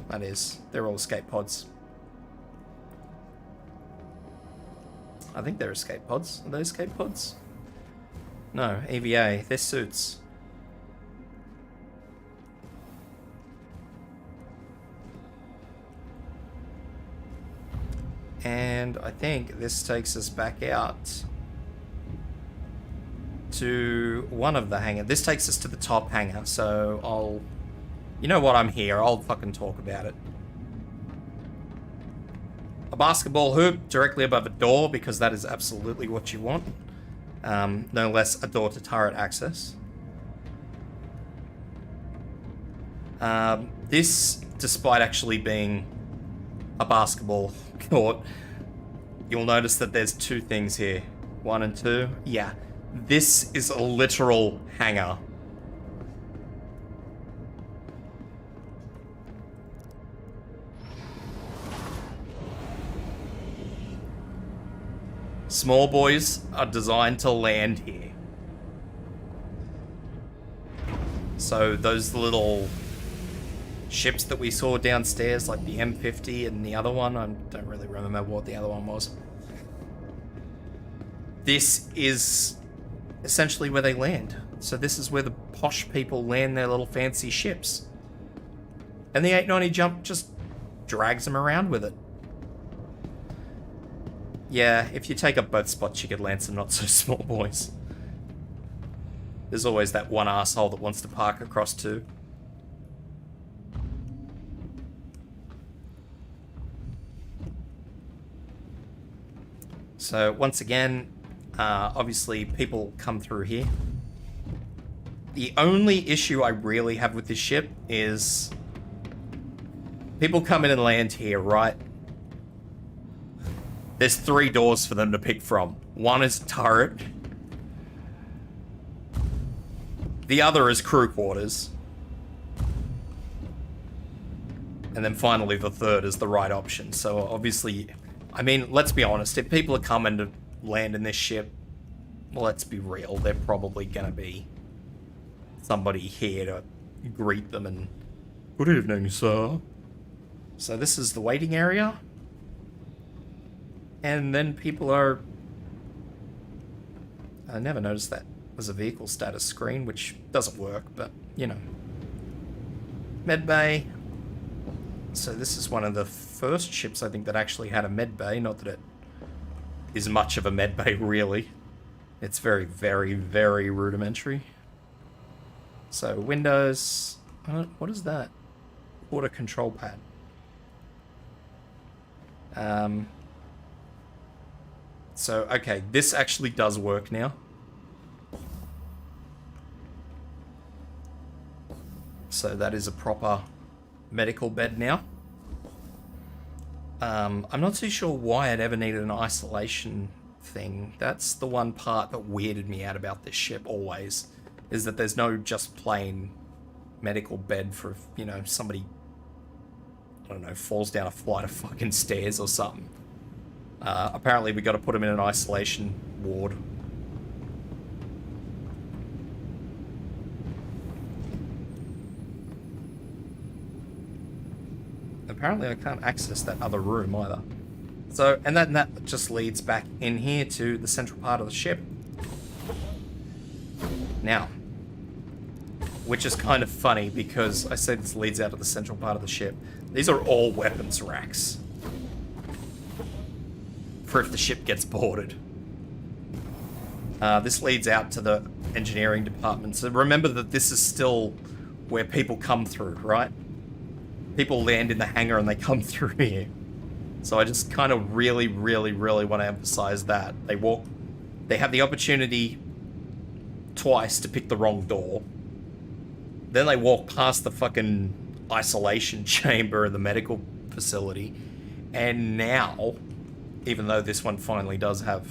That is. They're all escape pods. I think they're escape pods. Are they escape pods? No, EVA. They're suits. And I think this takes us back out to one of the hangar. This takes us to the top hangar, so I'll... You know what, I'm here. I'll fucking talk about it. A basketball hoop directly above a door, because that is absolutely what you want. No less a door to turret access. This, despite actually being a basketball court, you'll notice that there's two things here. 1 and 2. Yeah, this is a literal hangar. Small boys are designed to land here. So those little ships that we saw downstairs, like the M50 and the other one, I don't really remember what the other one was. This is essentially where they land. So this is where the posh people land their little fancy ships. And the 890 jump just drags them around with it. Yeah, if you take up both spots, you could land some not so small boys. There's always that one asshole that wants to park across too. So once again, obviously people come through here. The only issue I really have with this ship is people come in and land here, right? There's 3 doors for them to pick from. One is turret. The other is crew quarters. And then finally the third is the right option. So obviously, I mean, let's be honest. If people are coming to land in this ship, well, let's be real. They're probably going to be somebody here to greet them and... Good evening, sir. So this is the waiting area. And then people are... I never noticed that there's a vehicle status screen, which doesn't work, but, you know. Med bay. So this is one of the first ships, I think, that actually had a med bay. Not that it is much of a med bay, really. It's very, very, very rudimentary. So, windows... what is that? Auto control pad. So, okay, this actually does work now. So that is a proper medical bed now. I'm not too sure why it ever needed an isolation thing. That's the one part that weirded me out about this ship always. is that there's no just plain medical bed for, you know, somebody, I don't know, falls down a flight of fucking stairs or something. Apparently we got to put him in an isolation ward. Apparently I can't access that other room either. So, and then that just leads back in here to the central part of the ship. Now, which is kind of funny because I say this leads out to the central part of the ship. These are all weapons racks. For if the ship gets boarded. This leads out to the engineering department. So remember that this is still where people come through, right? People land in the hangar and they come through here. So I just kind of really want to emphasize that. They have the opportunity twice to pick the wrong door. Then they walk past the fucking isolation chamber in the medical facility. And now, even though this one finally does have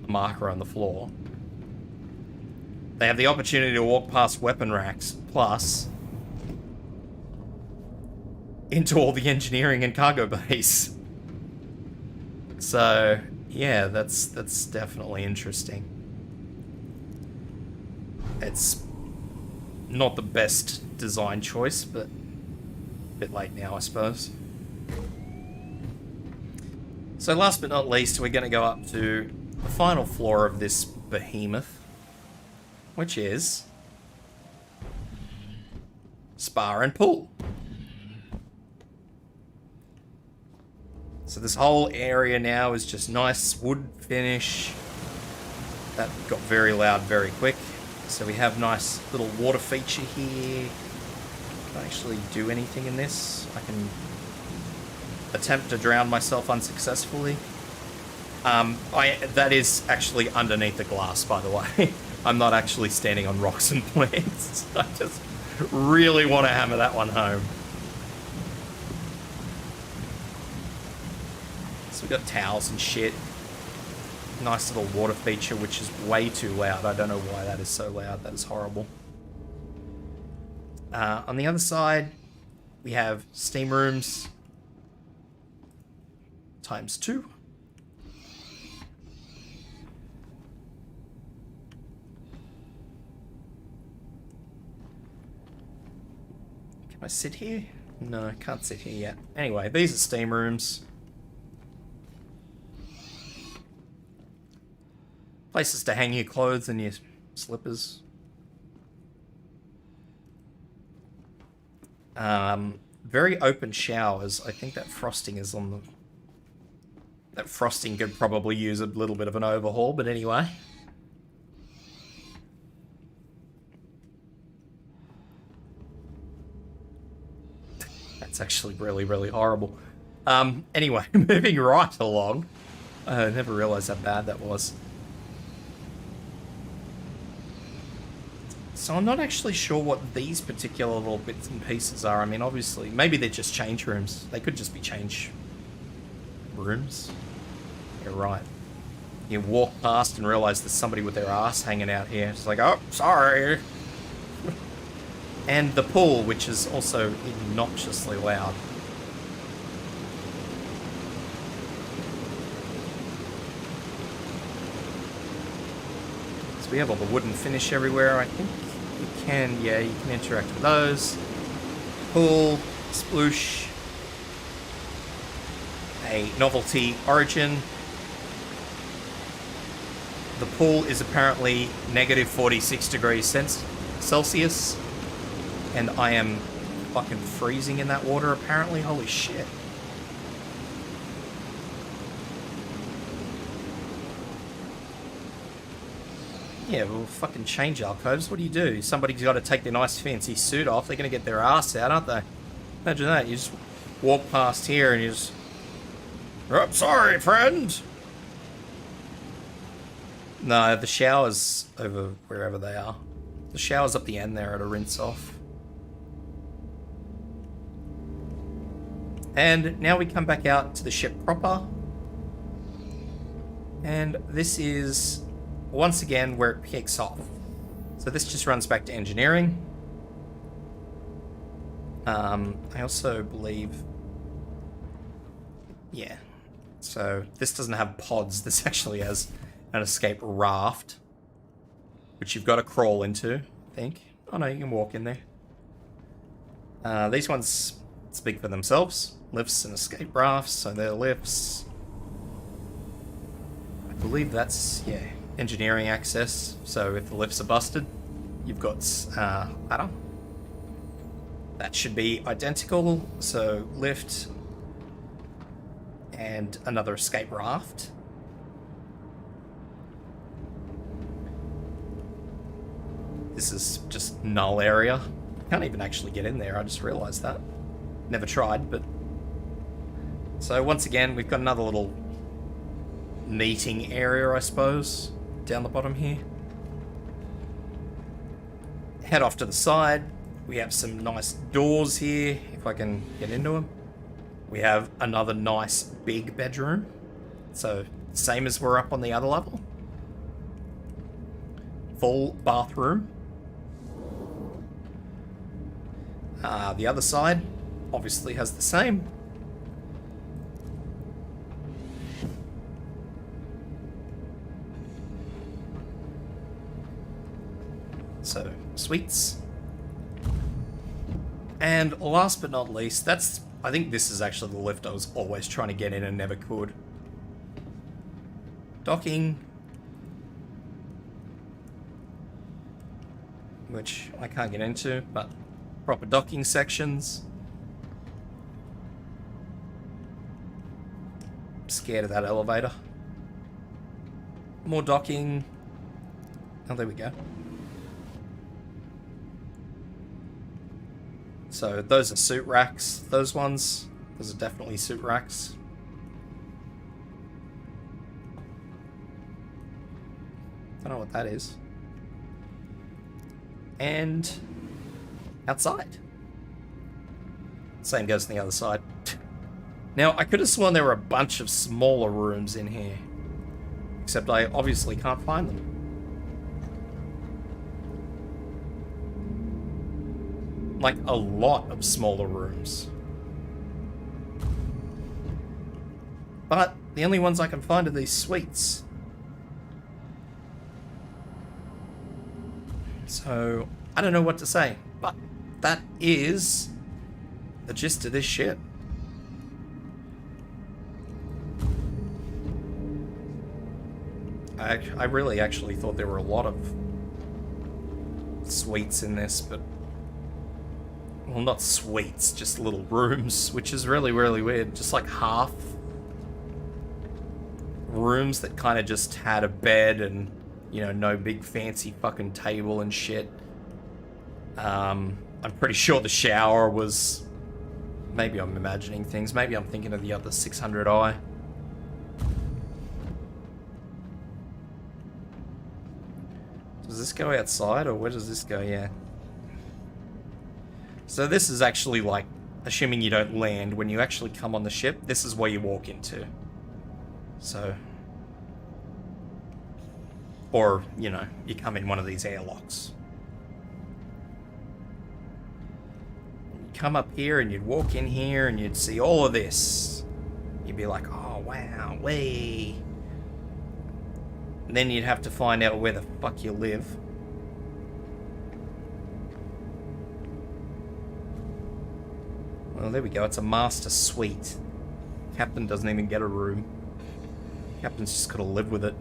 a marker on the floor, they have the opportunity to walk past weapon racks, plus into all the engineering and cargo bays. So, yeah, that's definitely interesting. It's not the best design choice, but a bit late now, I suppose. So last but not least, we're going to go up to the final floor of this behemoth, which is spa and pool. So this whole area now is just nice wood finish. That got very loud very quick. So we have nice little water feature here. Can't actually do anything in this. I can attempt to drown myself unsuccessfully. That is actually underneath the glass, by the way. I'm not actually standing on rocks and plants. I just really want to hammer that one home. So we got towels and shit. Nice little water feature, which is way too loud. I don't know why that is so loud. That is horrible. On the other side, we have steam rooms times 2. Can I sit here? No, I can't sit here yet. Anyway, these are steam rooms. Places to hang your clothes and your slippers. Very open showers. I think that frosting is on the... That frosting could probably use a little bit of an overhaul, but anyway. That's actually really horrible. Anyway, moving right along. I never realized how bad that was. So I'm not actually sure what these particular little bits and pieces are. I mean, obviously, maybe they're just change rooms. They could just be change rooms. You're right. You walk past and realize there's somebody with their ass hanging out here. It's like, oh, sorry. And the pool, which is also obnoxiously loud. So we have all the wooden finish everywhere. I think you can, yeah, you can interact with those. Pool, sploosh. A novelty origin. The pool is apparently negative 46 degrees Celsius. And I am fucking freezing in that water apparently. Holy shit. Yeah, well, fucking change alcoves. What do? Somebody's got to take their nice fancy suit off. They're going to get their ass out, aren't they? Imagine that. You just walk past here and you just... Oh, I'm sorry, friend. No, the shower's over wherever they are. The shower's up the end there at a rinse off. And now we come back out to the ship proper. And this is... once again where it kicks off. So So this just runs back to engineering. I also believe... Yeah. So this doesn't have pods. This actually has an escape raft, which you've got to crawl into, I think. Oh no, you can walk in there. These ones speak for themselves. Lifts and escape rafts, so they're lifts. I believe that's, yeah, engineering access. So if the lifts are busted, you've got ladder. That should be identical. So lift and another escape raft. This is just null area. Can't even actually get in there, I just realized that. Never tried, but... So once again, we've got another little meeting area, I suppose, down the bottom here. Head off to the side. We have some nice doors here, if I can get into them. We have another nice big bedroom. So, same as we're up on the other level. Full bathroom. The other side obviously has the same. So, suites. And last but not least, I think this is actually the lift I was always trying to get in and never could. Docking. Which I can't get into, but proper docking sections. I'm scared of that elevator. More docking. Oh, there we go. So those are suit racks. Those ones, those are definitely suit racks. Don't know what that is. And outside. Same goes on the other side. Now, I could have sworn there were a bunch of smaller rooms in here. Except I obviously can't find them. Like, a lot of smaller rooms. But the only ones I can find are these suites. So, I don't know what to say. But that is the gist of this shit. I really actually thought there were a lot of suites in this, but... Well, not suites, just little rooms, which is really, really weird. Just like half rooms that kind of just had a bed and, you know, no big fancy fucking table and shit. I'm pretty sure the shower was... Maybe I'm imagining things. Maybe I'm thinking of the other 600i. Does this go outside, or where does this go? Yeah. So this is actually like, assuming you don't land, when you actually come on the ship, this is where you walk into. So... Or, you know, you come in one of these airlocks. You'd come up here and you'd walk in here and you'd see all of this. You'd be like, oh wow, way. And then you'd have to find out where the fuck you live. Well, there we go. It's a master suite. Captain doesn't even get a room. Captain's just got to live with it.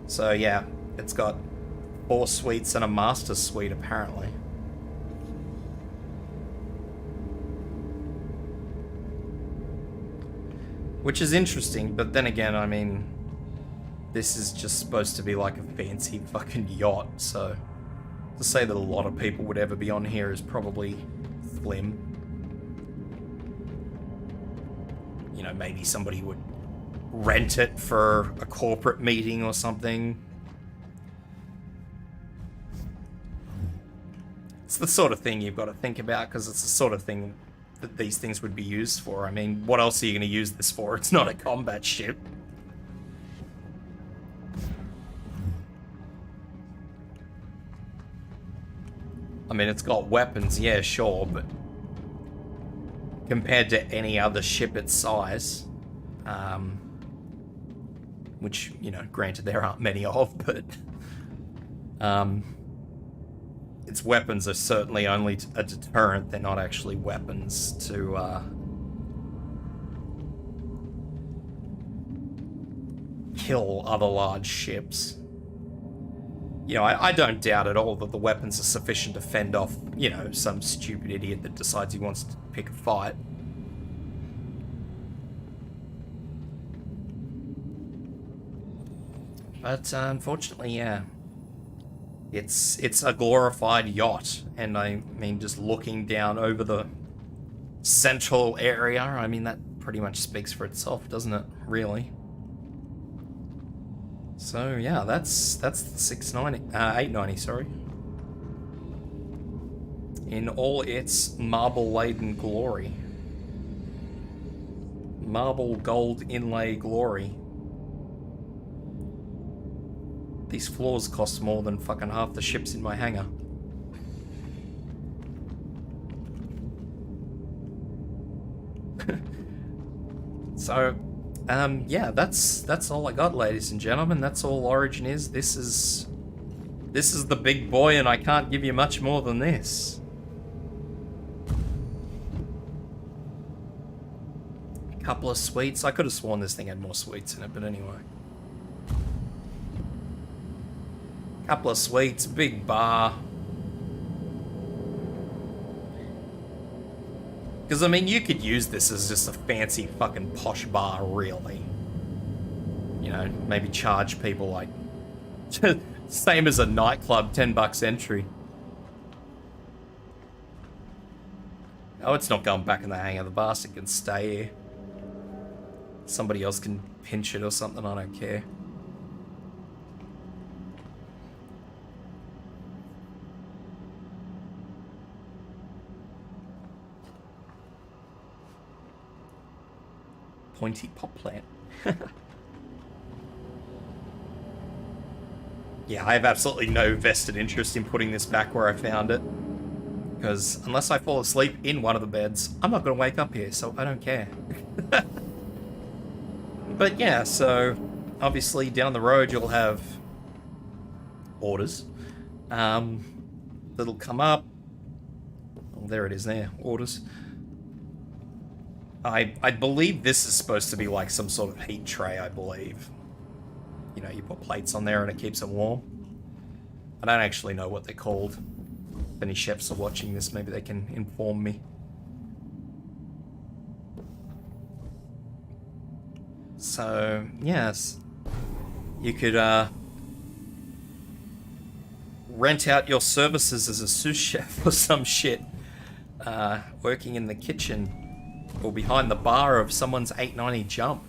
So, yeah, it's got 4 suites and a master suite, apparently. Which is interesting, but then again, I mean, this is just supposed to be like a fancy fucking yacht, so to say that a lot of people would ever be on here is probably slim. You know, maybe somebody would rent it for a corporate meeting or something. It's the sort of thing you've got to think about, because it's the sort of thing that these things would be used for. I mean, what else are you going to use this for? It's not a combat ship. I mean, it's got weapons, yeah, sure, but compared to any other ship its size, which, you know, granted there aren't many of, but its weapons are certainly only a deterrent. They're not actually weapons to kill other large ships. You know, I don't doubt at all that the weapons are sufficient to fend off, you know, some stupid idiot that decides he wants to pick a fight. But unfortunately, yeah, it's a glorified yacht, and I mean, just looking down over the central area, I mean, that pretty much speaks for itself, doesn't it? Really. So yeah, that's the 890, sorry. In all its marble-laden glory. Marble gold inlay glory. These floors cost more than fucking half the ships in my hangar. So, yeah, that's all I got, ladies and gentlemen. That's all Origin is. This is the big boy, and I can't give you much more than this. A couple of suites. I could have sworn this thing had more suites in it, but anyway. Couple of suites, big bar. Because, I mean, you could use this as just a fancy fucking posh bar, really. You know, maybe charge people like... same as a nightclub, $10 entry. Oh, it's not going back in the hangar. The bastard can stay here. Somebody else can pinch it or something, I don't care. Pointy pop plant. Yeah, I have absolutely no vested interest in putting this back where I found it. Because unless I fall asleep in one of the beds, I'm not going to wake up here, so I don't care. But yeah, so obviously down the road you'll have orders. That'll come up. Oh, there it is there, orders. I believe this is supposed to be like some sort of heat tray, I believe. You know, you put plates on there and it keeps it warm. I don't actually know what they're called. If any chefs are watching this, maybe they can inform me. So, yes. You could, rent out your services as a sous chef or some shit. Working in the kitchen. Or behind the bar of someone's 890 jump.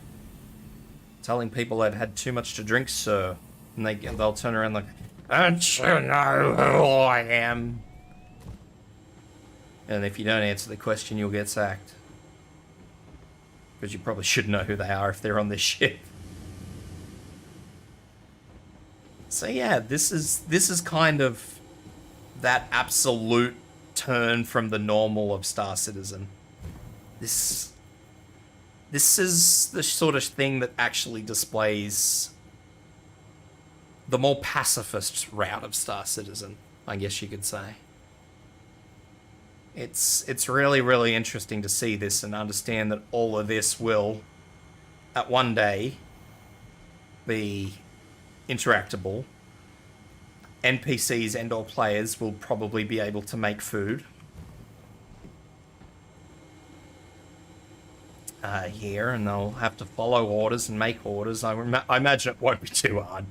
Telling people they've had too much to drink, sir. And they'll turn around like, don't you know who I am? And if you don't answer the question, you'll get sacked. Because you probably should know who they are if they're on this ship. So yeah, this is kind of that absolute turn from the normal of Star Citizen. This is the sort of thing that actually displays the more pacifist route of Star Citizen, I guess you could say. It's really, really interesting to see this and understand that all of this will, at one day, be interactable. NPCs and/or players will probably be able to make food. Here, and they'll have to follow orders and make orders. I imagine it won't be too hard.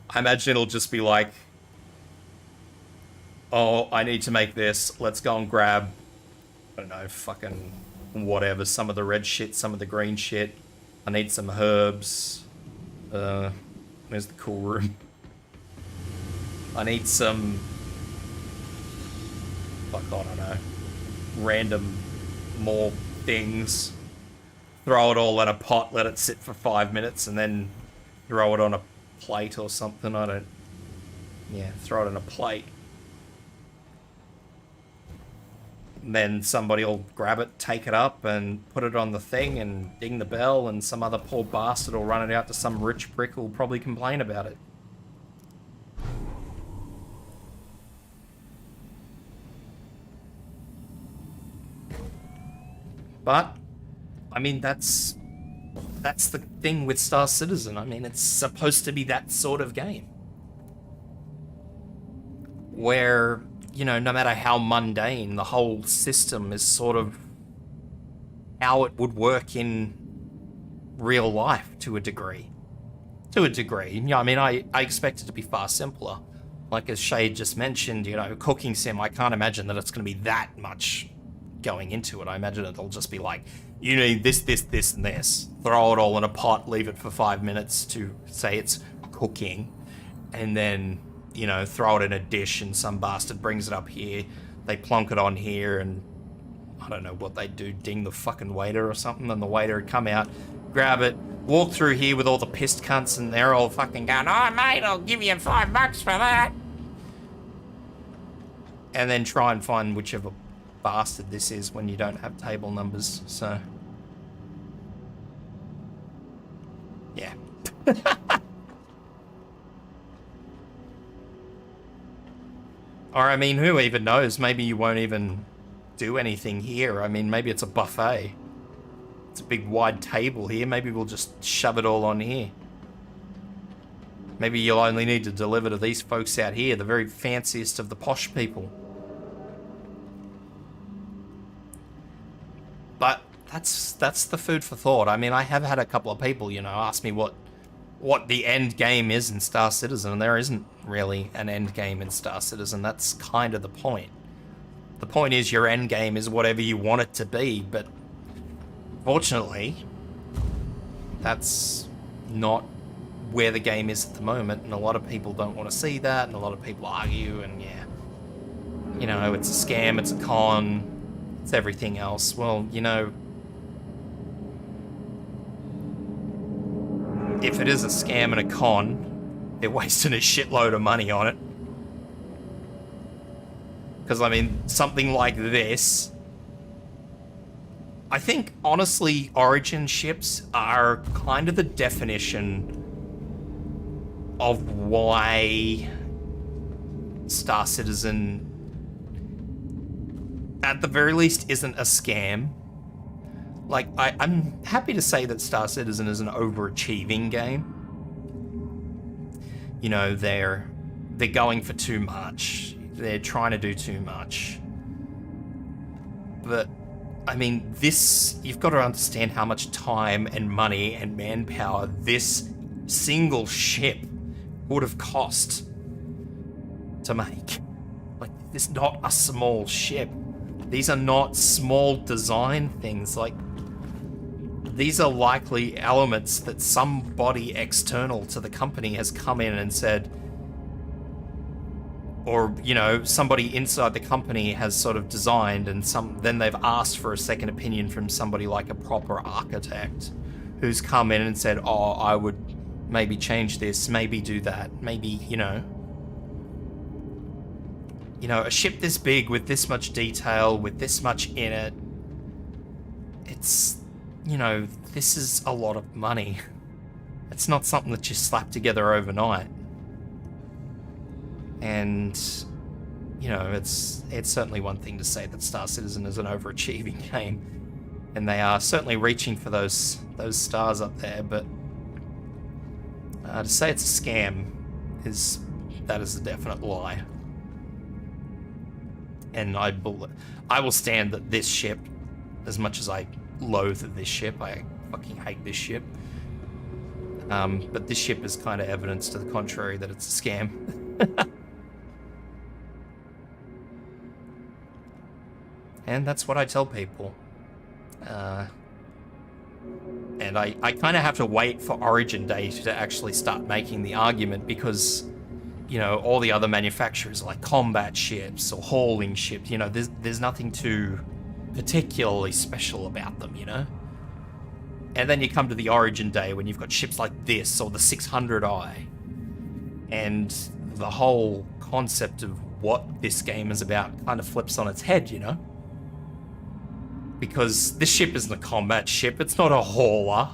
I imagine it'll just be like, oh, I need to make this. Let's go and grab, I don't know, fucking whatever. Some of the red shit, some of the green shit. I need some herbs. Where's the cool room? I need some, like, I don't know, random more things. Throw it all in a pot, let it sit for 5 minutes, and then throw it on a plate or something. Yeah, throw it in a plate. then somebody will grab it, take it up, and put it on the thing and ding the bell, and some other poor bastard will run it out to some rich prick who'll probably complain about it. But, I mean, that's the thing with Star Citizen. I mean, it's supposed to be that sort of game. Where, you know, no matter how mundane, the whole system is sort of how it would work in real life to a degree. To a degree. You know, I mean, I expect it to be far simpler. Like as Shade just mentioned, you know, cooking sim, I can't imagine that it's going to be that much going into it. I imagine it'll just be like, you need this, this, this, and this. Throw it all in a pot, leave it for 5 minutes to say it's cooking, and then, you know, throw it in a dish and some bastard brings it up here. They plonk it on here and I don't know what they do, ding the fucking waiter or something, and the waiter would come out, grab it, walk through here with all the pissed cunts and they're all fucking going, oh mate, I'll give you $5 for that. And then try and find whichever bastard this is when you don't have table numbers, so. Yeah. Or, I mean, who even knows? Maybe you won't even do anything here. I mean, maybe it's a buffet. It's a big wide table here. Maybe we'll just shove it all on here. Maybe you'll only need to deliver to these folks out here, the very fanciest of the posh people. But that's the food for thought. I mean, I have had a couple of people, you know, ask me what the end game is in Star Citizen, and there isn't really an end game in Star Citizen. That's kind of the point. The point is your end game is whatever you want it to be, but fortunately, that's not where the game is at the moment, and a lot of people don't want to see that, and a lot of people argue, and yeah, you know, it's a scam, it's a con, it's everything else. Well, you know, if it is a scam and a con, they're wasting a shitload of money on it. Because, I mean, something like this, I think, honestly, Origin ships are kind of the definition of why Star Citizen, at the very least, isn't a scam. Like, I'm happy to say that Star Citizen is an overachieving game. You know, they're going for too much. They're trying to do too much. But, I mean, this, you've got to understand how much time and money and manpower this single ship would have cost to make. Like, this is not a small ship. These are not small design things. Like, these are likely elements that somebody external to the company has come in and said, or, you know, somebody inside the company has sort of designed, and then they've asked for a second opinion from somebody like a proper architect who's come in and said, oh, I would maybe change this, maybe do that, maybe, you know, a ship this big with this much detail, with this much in it, it's, you know, this is a lot of money. It's not something that you slap together overnight. And, you know, it's certainly one thing to say that Star Citizen is an overachieving game, and they are certainly reaching for those stars up there, but to say it's a scam is a definite lie. And I will stand that this ship, as much as I loathe this ship, I fucking hate this ship, but this ship is kind of evidence to the contrary that it's a scam. And that's what I tell people. And I kind of have to wait for Origin Day to actually start making the argument, because, you know, all the other manufacturers like combat ships or hauling ships, you know, there's nothing too particularly special about them, you know? And then you come to the Origin Day when you've got ships like this or the 600i, and the whole concept of what this game is about kind of flips on its head, you know? Because this ship isn't a combat ship, it's not a hauler.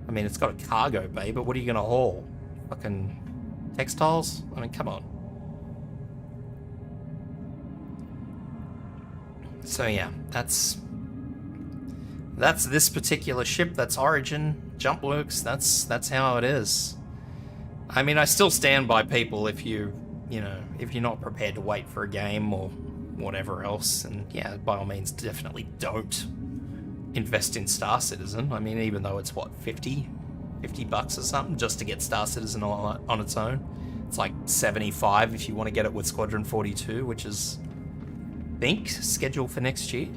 I mean, it's got a cargo bay, but what are you gonna haul? Fucking textiles? I mean, come on. So yeah, that's this particular ship. That's Origin, Jumpworks. That's how it is. I mean, I still stand by people if you're not prepared to wait for a game or whatever else, and yeah, by all means, definitely don't invest in Star Citizen. I mean, even though it's what, $50 or something just to get Star Citizen on its own. It's like $75 if you want to get it with Squadron 42, which is, I think, scheduled for next year.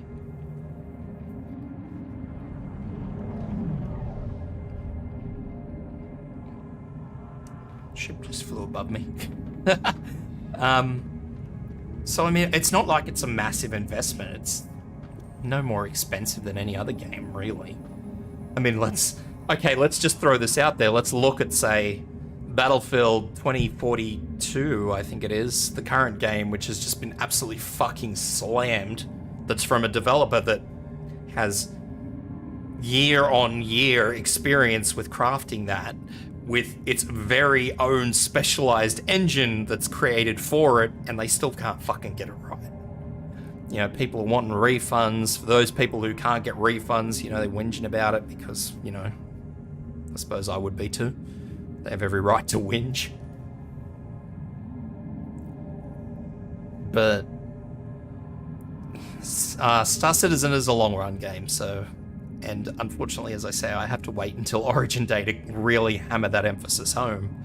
Ship just flew above me. So I mean, it's not like it's a massive investment. It's no more expensive than any other game, really. I mean, let's just throw this out there. Let's look at, say, Battlefield 2042, I think it is, the current game, which has just been absolutely fucking slammed. That's from a developer that has year-on-year experience with crafting that, with its very own specialized engine that's created for it, and they still can't fucking get it right. You know, people are wanting refunds. For those people who can't get refunds, you know, they're whinging about it because, you know, I suppose I would be too. They have every right to whinge. But Star Citizen is a long-run game, so... And unfortunately, as I say, I have to wait until Origin Day to really hammer that emphasis home.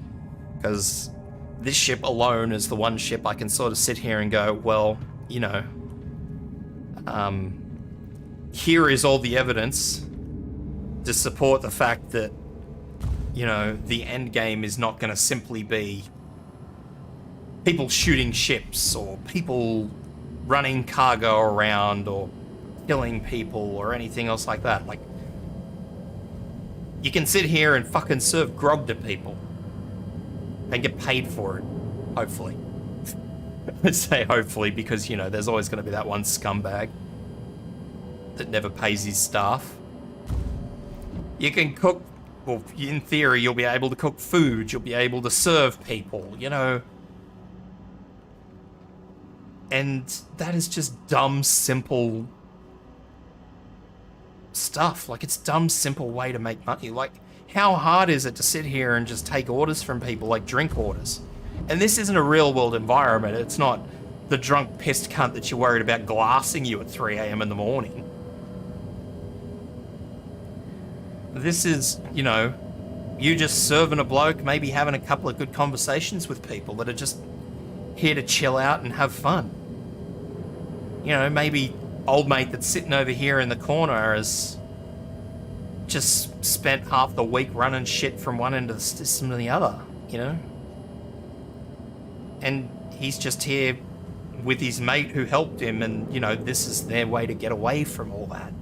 Because this ship alone is the one ship I can sort of sit here and go, well, you know, here is all the evidence to support the fact that, you know, the end game is not going to simply be people shooting ships or people running cargo around or killing people or anything else like that. Like, you can sit here and fucking serve grog to people and get paid for it, hopefully. I say hopefully because, you know, there's always going to be that one scumbag that never pays his staff. You can cook, well, in theory, you'll be able to cook food, you'll be able to serve people, you know. And that is just dumb, simple stuff. Like, it's dumb, simple way to make money. Like, how hard is it to sit here and just take orders from people, like drink orders? And this isn't a real-world environment. It's not the drunk, pissed cunt that you're worried about glassing you at 3 a.m. in the morning. This is, you know, you just serving a bloke, maybe having a couple of good conversations with people that are just here to chill out and have fun. You know, maybe old mate that's sitting over here in the corner has just spent half the week running shit from one end of the system to the other, you know? And he's just here with his mate who helped him, and, you know, this is their way to get away from all that.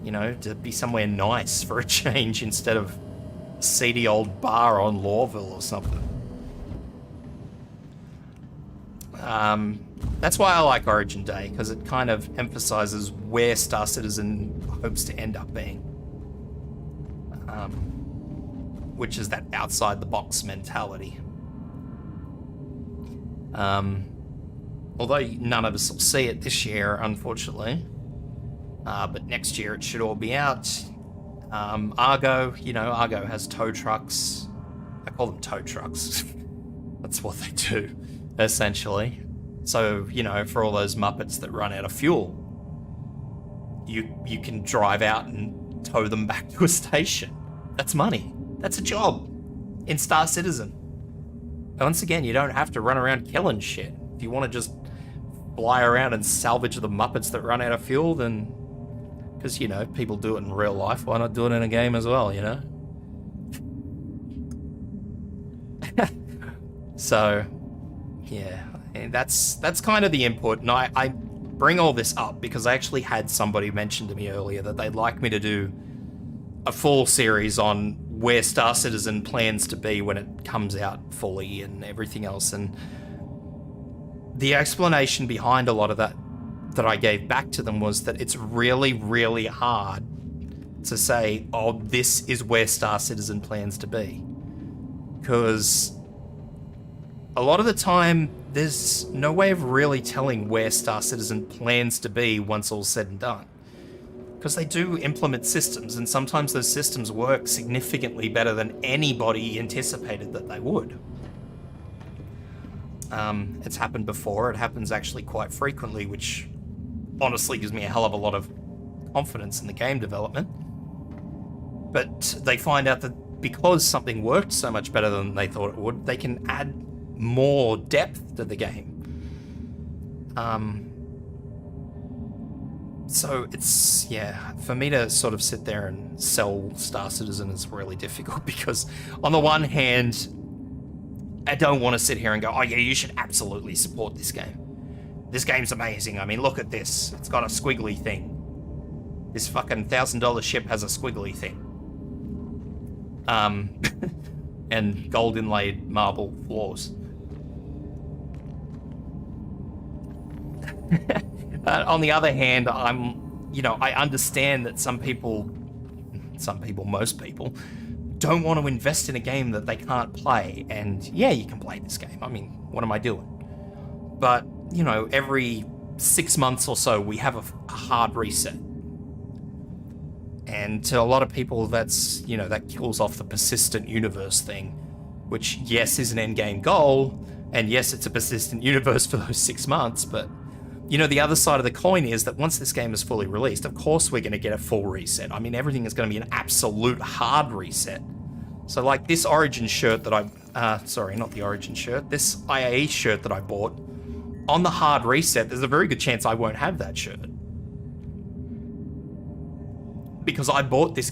You know, to be somewhere nice for a change instead of a seedy old bar on Lawville or something. That's why I like Origin Day, because it kind of emphasizes where Star Citizen hopes to end up being. Which is that outside-the-box mentality. Although none of us will see it this year, unfortunately. But next year it should all be out. Argo, you know, Argo has tow trucks. I call them tow trucks. That's what they do, essentially. So, you know, for all those Muppets that run out of fuel, you can drive out and tow them back to a station. That's money. That's a job in Star Citizen. Once again, you don't have to run around killing shit. If you want to just fly around and salvage the Muppets that run out of fuel, then... Because, you know, people do it in real life. Why not do it in a game as well, you know? So, yeah. And that's kind of the input. And I bring all this up because I actually had somebody mention to me earlier that they'd like me to do a full series on where Star Citizen plans to be when it comes out fully and everything else. And the explanation behind a lot of that that I gave back to them was that it's really, really hard to say, oh, this is where Star Citizen plans to be. Because a lot of the time, there's no way of really telling where Star Citizen plans to be once all's said and done. Because they do implement systems, and sometimes those systems work significantly better than anybody anticipated that they would. It's happened before. It happens actually quite frequently, which honestly gives me a hell of a lot of confidence in the game development. But they find out that because something worked so much better than they thought it would, they can add more depth to the game. So it's, yeah, for me to sort of sit there and sell Star Citizen is really difficult because on the one hand, I don't want to sit here and go, oh yeah, you should absolutely support this game. This game's amazing. I mean, look at this. It's got a squiggly thing. This fucking $1,000 ship has a squiggly thing. And gold inlaid marble floors. On the other hand, I understand that most people, don't want to invest in a game that they can't play. And yeah, you can play this game. I mean, what am I doing? But, every 6 months or so, we have a hard reset. And to a lot of people, that's, that kills off the persistent universe thing, which, yes, is an endgame goal. And yes, it's a persistent universe for those 6 months, but the other side of the coin is that once this game is fully released, of course we're going to get a full reset. I mean, everything is going to be an absolute hard reset. So like this Origin shirt that sorry, not the Origin shirt, this IAE shirt that I bought, on the hard reset, there's a very good chance I won't have that shirt. Because I bought the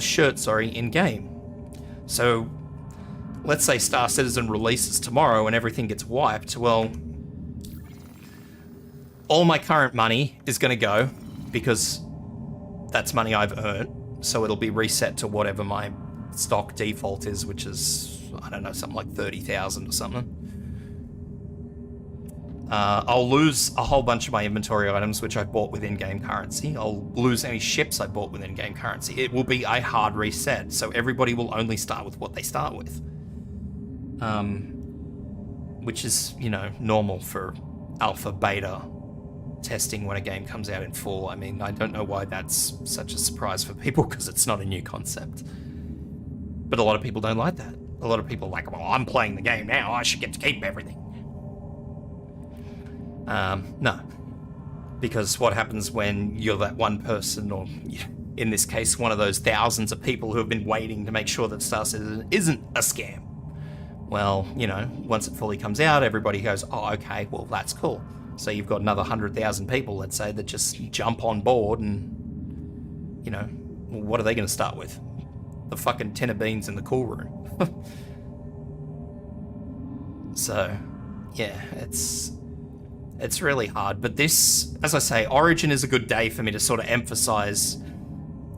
shirt, in game. So let's say Star Citizen releases tomorrow and everything gets wiped, well, all my current money is going to go because that's money I've earned. So it'll be reset to whatever my stock default is, which is, I don't know, something like 30,000 or something. I'll lose a whole bunch of my inventory items, which I bought with in-game currency. I'll lose any ships I bought with in-game currency. It will be a hard reset. So everybody will only start with what they start with. Which is, normal for alpha, beta testing when a game comes out in full. I mean, I don't know why that's such a surprise for people because it's not a new concept. But a lot of people don't like that. A lot of people are like, well, I'm playing the game now, I should get to keep everything. No. Because what happens when you're that one person, or in this case, one of those thousands of people who have been waiting to make sure that Star Citizen isn't a scam? Well, once it fully comes out, everybody goes, oh, okay, well, that's cool. So you've got another 100,000 people, let's say, that just jump on board and, what are they going to start with? The fucking tin of beans in the cool room. So, yeah, it's really hard. But this, as I say, Origin is a good day for me to sort of emphasize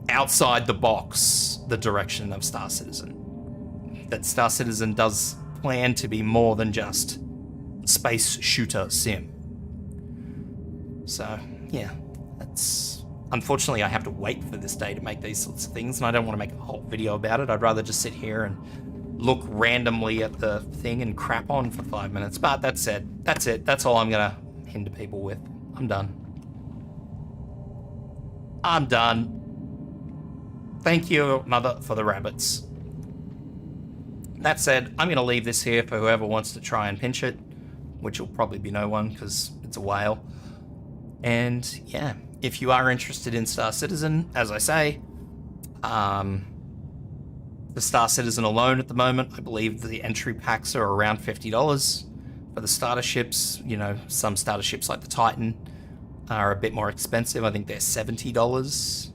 outside the box the direction of Star Citizen. That Star Citizen does plan to be more than just space shooter sim. So, yeah, that's... Unfortunately, I have to wait for this day to make these sorts of things, and I don't want to make a whole video about it. I'd rather just sit here and look randomly at the thing and crap on for 5 minutes. But that said, that's it. That's all I'm going to hinder people with. I'm done. I'm done. Thank you, Mother, for the rabbits. That said, I'm going to leave this here for whoever wants to try and pinch it, which will probably be no one because it's a whale. And yeah, if you are interested in Star Citizen, as I say, the Star Citizen alone at the moment, I believe the entry packs are around $50 for the starter ships. Some starter ships like the Titan are a bit more expensive. I think they're $70.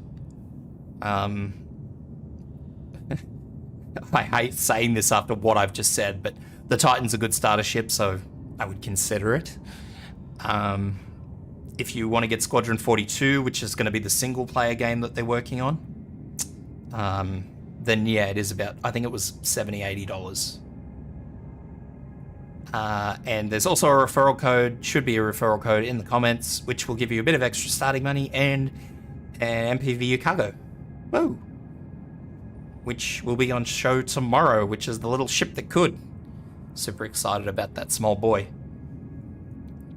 I hate saying this after what I've just said, but the Titan's a good starter ship, so I would consider it. If you want to get Squadron 42, which is going to be the single-player game that they're working on, then yeah, it is about, I think it was $70, $80. And there's also a referral code, should be a referral code in the comments, which will give you a bit of extra starting money and an MPV cargo. Whoa! Which will be on show tomorrow, which is the little ship that could. Super excited about that small boy.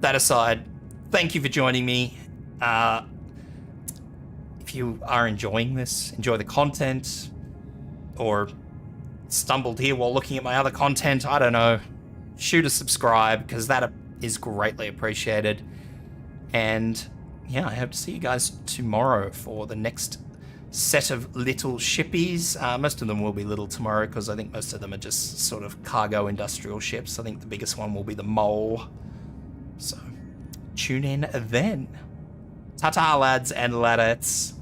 That aside, thank you for joining me. If you are enjoying this, enjoy the content, or stumbled here while looking at my other content, I don't know, shoot a subscribe, because that is greatly appreciated. And yeah, I hope to see you guys tomorrow for the next set of little shippies. Most of them will be little tomorrow, because I think most of them are just sort of cargo industrial ships. I think the biggest one will be the Mole. So tune in then. Ta-ta, lads and ladettes.